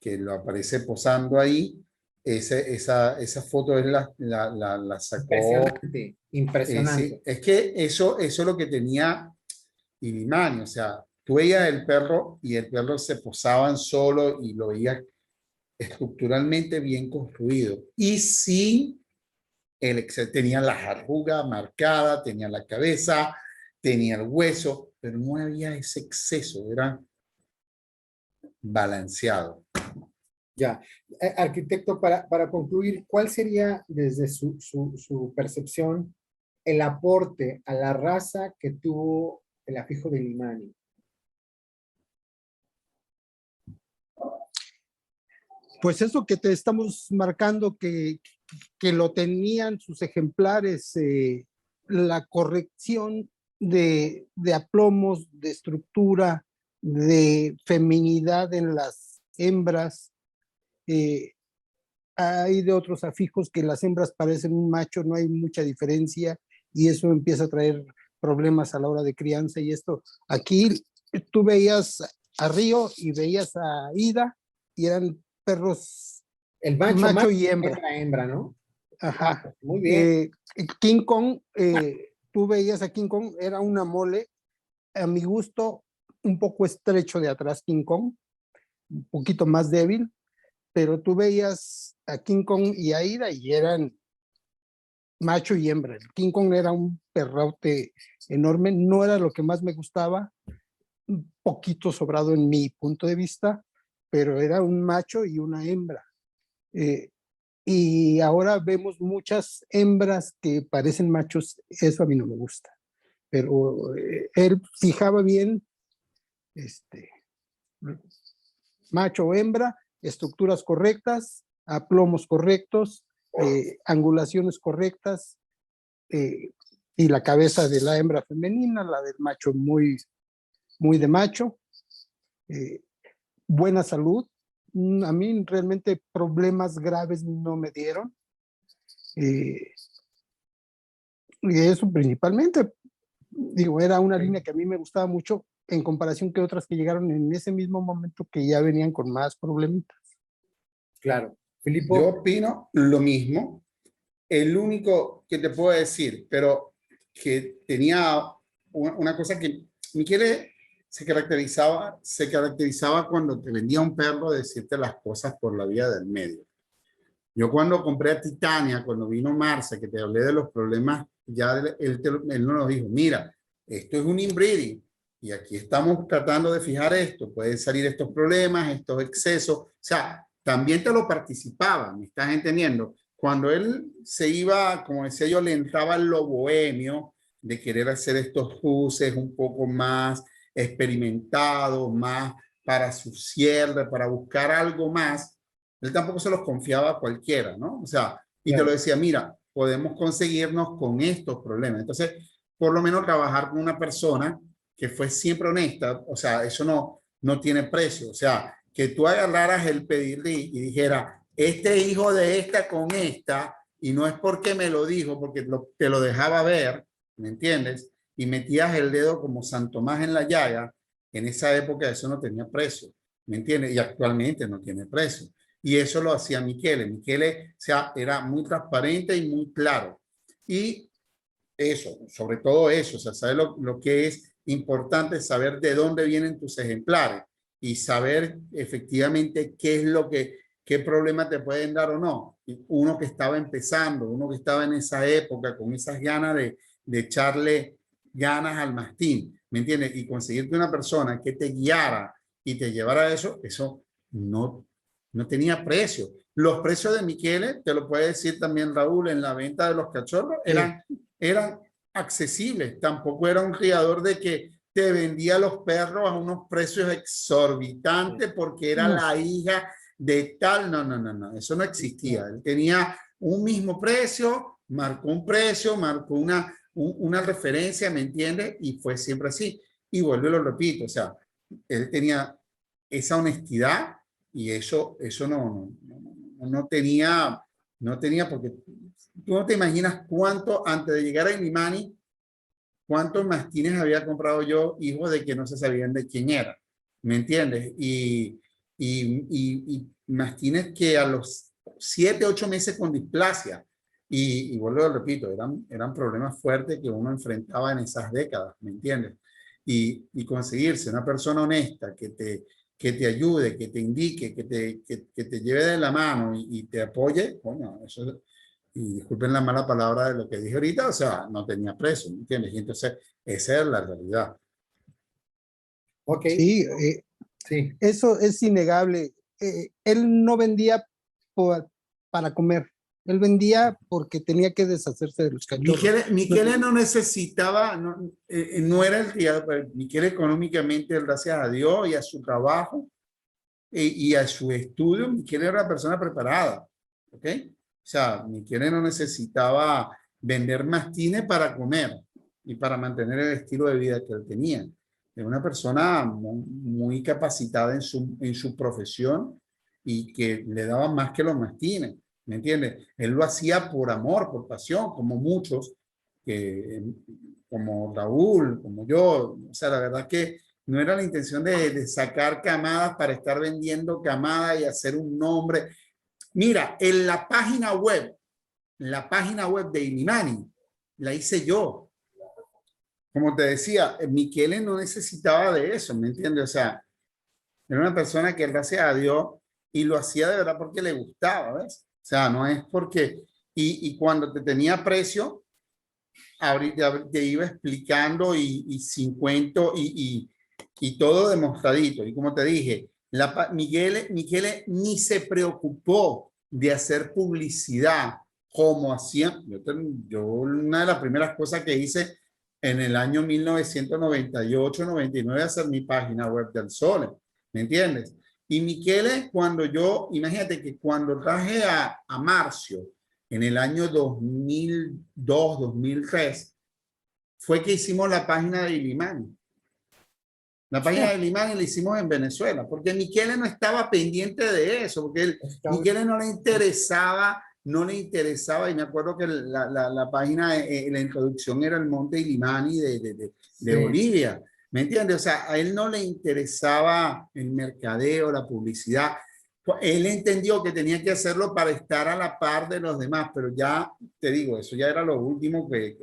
que lo aparece posando ahí, esa foto él la sacó. Impresionante, impresionante. Sí, es que eso es lo que tenía Illimani, o sea, tú veías el perro y el perro se posaban solo y lo veías estructuralmente bien construido y sin tenía las arrugas marcadas, tenía la cabeza, tenía el hueso, pero no había ese exceso, era balanceado. Ya, arquitecto, para concluir, ¿cuál sería desde su percepción el aporte a la raza que tuvo el Afijo de Limani? Pues eso que te estamos marcando, que lo tenían sus ejemplares, la corrección de aplomos, de estructura, de feminidad en las hembras. Hay de otros afijos que las hembras parecen un macho, no hay mucha diferencia y eso empieza a traer problemas a la hora de crianza. Y esto, aquí tú veías a Río y veías a Ida y eran perros El macho, macho y hembra. Hembra, ¿no? Ajá. Ah, muy bien. King Kong, tú veías a King Kong, era una mole, a mi gusto, un poco estrecho de atrás King Kong, un poquito más débil, pero tú veías a King Kong y a Ida y eran macho y hembra. El King Kong era un perrote enorme, no era lo que más me gustaba, un poquito sobrado en mi punto de vista, pero era un macho y una hembra. Y ahora vemos muchas hembras que parecen machos, eso a mí no me gusta. Pero él fijaba bien macho o hembra, estructuras correctas, aplomos correctos, angulaciones correctas, y la cabeza de la hembra femenina, la del macho muy, muy de macho, buena salud. A mí realmente problemas graves no me dieron. Y eso principalmente, digo, era una línea que a mí me gustaba mucho en comparación que otras que llegaron en ese mismo momento que ya venían con más problemitas. Claro. Filipo. Yo opino lo mismo. El único que te puedo decir, pero que tenía una cosa que Michele se caracterizaba cuando te vendía un perro de decirte las cosas por la vía del medio. Yo cuando compré a Titania, cuando vino Marcia, que te hablé de los problemas, ya él no nos dijo, mira, esto es un inbreeding y aquí estamos tratando de fijar esto, pueden salir estos problemas, estos excesos, o sea, también te lo participaba, ¿me estás entendiendo? Cuando él se iba, como decía yo, le entraba en lo bohemio de querer hacer estos uses un poco más experimentados, más para su cierre, para buscar algo más, él tampoco se los confiaba a cualquiera, ¿no? O sea, y te lo decía, mira, podemos conseguirnos con estos problemas. Entonces, por lo menos trabajar con una persona que fue siempre honesta, o sea, eso no tiene precio. O sea, que tú agarraras el pedirle y dijera, este hijo de esta con esta, y no es porque me lo dijo, porque te lo dejaba ver, ¿me entiendes? Y metías el dedo como San Tomás en la llaga, en esa época eso no tenía precio, ¿me entiendes? Y actualmente no tiene precio. Y eso lo hacía Michele. Michele, o sea, era muy transparente y muy claro. Y eso, sobre todo eso, o sea, saber lo que es importante, saber de dónde vienen tus ejemplares y saber efectivamente qué problema te pueden dar o no. Uno que estaba empezando, uno que estaba en esa época con esas ganas de echarle ganas al mastín, ¿me entiendes? Y conseguirte una persona que te guiara y te llevara a eso no tenía precio. Los precios de Michele, te lo puede decir también Raúl, en la venta de los cachorros, eran accesibles. Tampoco era un criador de que te vendía los perros a unos precios exorbitantes porque era la hija de tal. No. Eso no existía. Él tenía un mismo precio, marcó un precio, marcó una referencia, ¿me entiendes? Y fue siempre así. Y vuelvo y lo repito, o sea, él tenía esa honestidad y eso no tenía, porque tú no te imaginas cuánto, antes de llegar a Illimani, cuántos mastines había comprado yo, hijos de que no se sabían de quién era, ¿me entiendes? Y mastines que a los 7, 8 meses con displasia, y vuelvo a repito, eran problemas fuertes que uno enfrentaba en esas décadas, ¿me entiendes? Y conseguirse una persona honesta que te ayude, que te indique, que te lleve de la mano y te apoye, bueno, eso, y disculpen la mala palabra de lo que dije ahorita, o sea, no tenía precio, ¿me entiendes? Y entonces, esa es la realidad. Ok. Sí, sí. Eso es innegable. Él no vendía para comer. Él vendía porque tenía que deshacerse de los cachorros. Michele no necesitaba, no era el criado, pero Michele económicamente, gracias a Dios y a su trabajo y a su estudio, Michele era una persona preparada, ¿ok? O sea, Michele no necesitaba vender mastines para comer y para mantener el estilo de vida que él tenía. Era una persona muy capacitada en su profesión y que le daba más que los mastines. ¿Me entiendes? Él lo hacía por amor, por pasión, como muchos, como Raúl, como yo. O sea, la verdad que no era la intención de sacar camadas para estar vendiendo camadas y hacer un nombre. Mira, en la página web de Illimani, la hice yo. Como te decía, Michele no necesitaba de eso, ¿me entiendes? O sea, era una persona que gracias a Dios y lo hacía de verdad porque le gustaba, ¿ves? O sea, no es porque y cuando te tenía precio, te iba explicando y sin cuento y todo demostradito. Y como te dije, Miguel ni se preocupó de hacer publicidad como hacía. Yo una de las primeras cosas que hice en el año 1998-99 hacer mi página web del Sole, ¿me entiendes? Y Michele, imagínate que cuando traje a Marcio en el año 2002-2003, fue que hicimos la página de Illimani. La página de Illimani la hicimos en Venezuela, porque Michele no estaba pendiente de eso, porque Michele no le interesaba, y me acuerdo que la página, la introducción era el monte Illimani de Bolivia, ¿me entiendes? O sea, a él no le interesaba el mercadeo, la publicidad. Él entendió que tenía que hacerlo para estar a la par de los demás, pero ya, te digo, eso ya era lo último que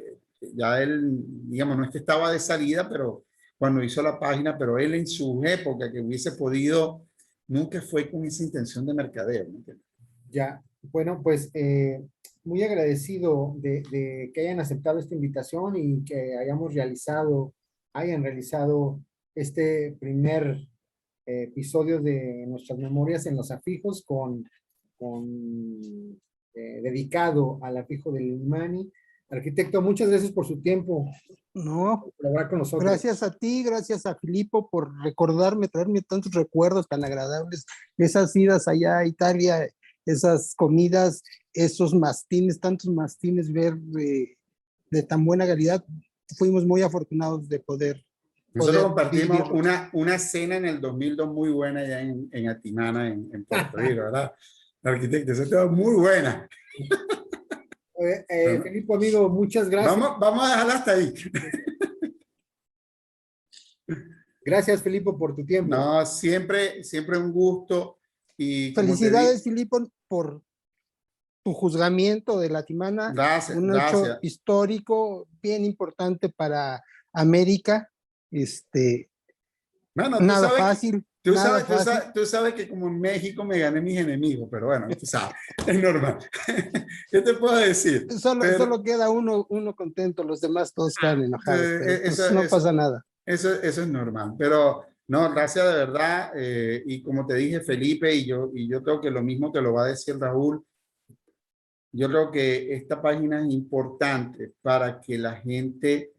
ya él, digamos, no es que estaba de salida, pero cuando hizo la página, pero él en su época que hubiese podido, nunca fue con esa intención de mercadeo, ¿no? Ya, bueno, pues muy agradecido de que hayan aceptado esta invitación y que hayan realizado este primer episodio de nuestras memorias en los afijos dedicado al afijo del Illimani. Arquitecto, muchas gracias por su tiempo. No, Por colaborar con nosotros. gracias a ti, gracias a Filippo por recordarme, traerme tantos recuerdos tan agradables, esas idas allá a Italia, esas comidas, esos mastines, tantos mastines, ver de tan buena calidad. Fuimos muy afortunados de poder. Nosotros compartimos una cena en el 2002 muy buena allá en Atimana, en Puerto Rico, ¿verdad? La arquitecta, esa estaba muy buena. Filippo, amigo, muchas gracias. Vamos a dejarla hasta ahí. Gracias, Filippo, por tu tiempo. No, siempre un gusto. Y felicidades, Filippo, por tu juzgamiento de la Atimana. Gracias, un hecho histórico bien importante para América. Bueno, nada fácil. Tú sabes que como en México me gané mis enemigos, pero bueno, tú sabes, es normal. ¿Qué te puedo decir? Solo queda uno contento, los demás todos quedan enojados. No pasa nada. Eso es normal, pero no, gracias de verdad. Y como te dije, Felipe, y yo creo que lo mismo te lo va a decir Raúl. Yo creo que esta página es importante para que la gente,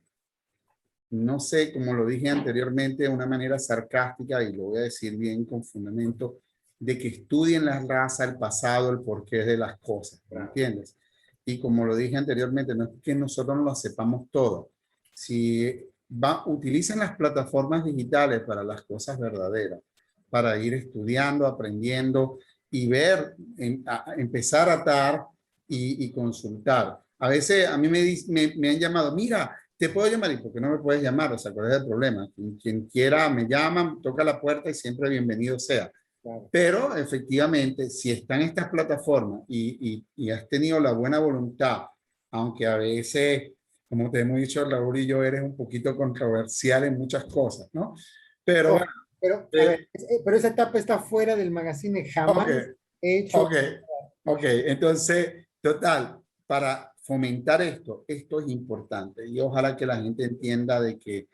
no sé, como lo dije anteriormente de una manera sarcástica, y lo voy a decir bien con fundamento, de que estudien la raza, el pasado, el porqué de las cosas, ¿me entiendes? Y como lo dije anteriormente, no es que nosotros no lo sepamos todo. Si utilicen las plataformas digitales para las cosas verdaderas, para ir estudiando, aprendiendo y ver, empezar a atar y consultar. A veces a mí me han llamado, mira, te puedo llamar, ¿y por qué no me puedes llamar? O sea, ¿cuál es el problema? Quien quiera me llama, toca la puerta y siempre bienvenido sea. Claro. Pero efectivamente, si están estas plataformas y has tenido la buena voluntad, aunque a veces, como te hemos dicho, Raúl y yo, eres un poquito controversial en muchas cosas, ¿no? Pero, pero esa etapa está fuera del magazine, jamás he hecho. Ok, entonces, total, para fomentar esto es importante y ojalá que la gente entienda de que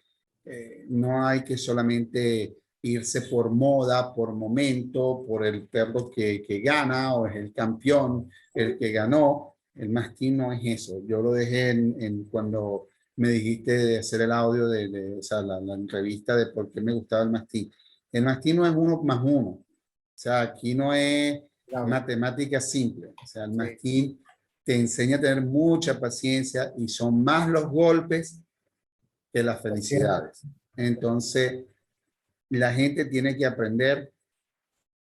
no hay que solamente irse por moda, por momento, por el perro que gana o es el campeón, el que ganó. El mastín no es eso. Yo lo dejé cuando me dijiste de hacer el audio o sea, la entrevista de por qué me gustaba el mastín. El mastín no es 1+1. O sea, aquí no es matemática simple. O sea, el mastín te enseña a tener mucha paciencia y son más los golpes que las felicidades. Entonces, la gente tiene que aprender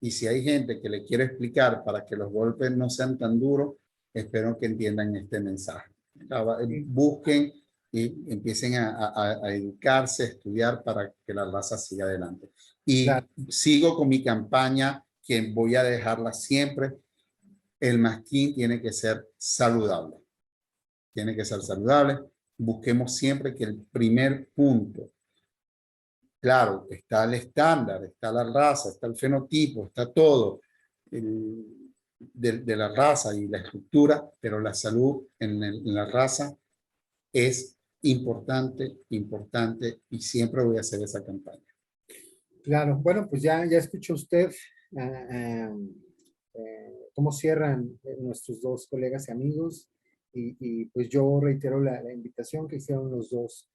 y si hay gente que le quiere explicar para que los golpes no sean tan duros, espero que entiendan este mensaje. Busquen y empiecen a educarse, a estudiar para que la raza siga adelante. Y sigo con mi campaña, que voy a dejarla siempre. El mastín tiene que ser saludable. Tiene que ser saludable. Busquemos siempre que el primer punto, claro, está el estándar, está la raza, está el fenotipo, está todo. de la raza y la estructura, pero la salud en la raza es importante, importante, y siempre voy a hacer esa campaña. Claro, bueno, pues ya escuchó usted cómo cierran nuestros dos colegas y amigos, y pues yo reitero la invitación que hicieron los dos.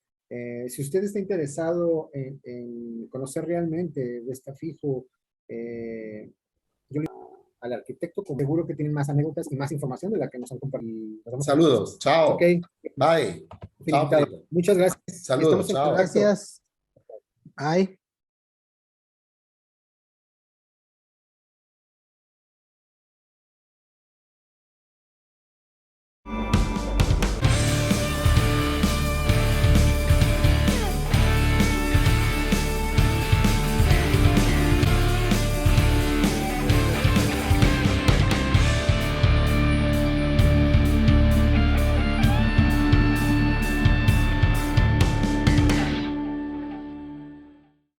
Si usted está interesado en conocer realmente de Estafijo, yo le al arquitecto, como seguro que tienen más anécdotas y más información de la que nos han compartido. Saludos, chao. Ok. Bye. Chao, Felipe. Muchas gracias. Saludos, Estamos en chao. contacto. Gracias. Ay.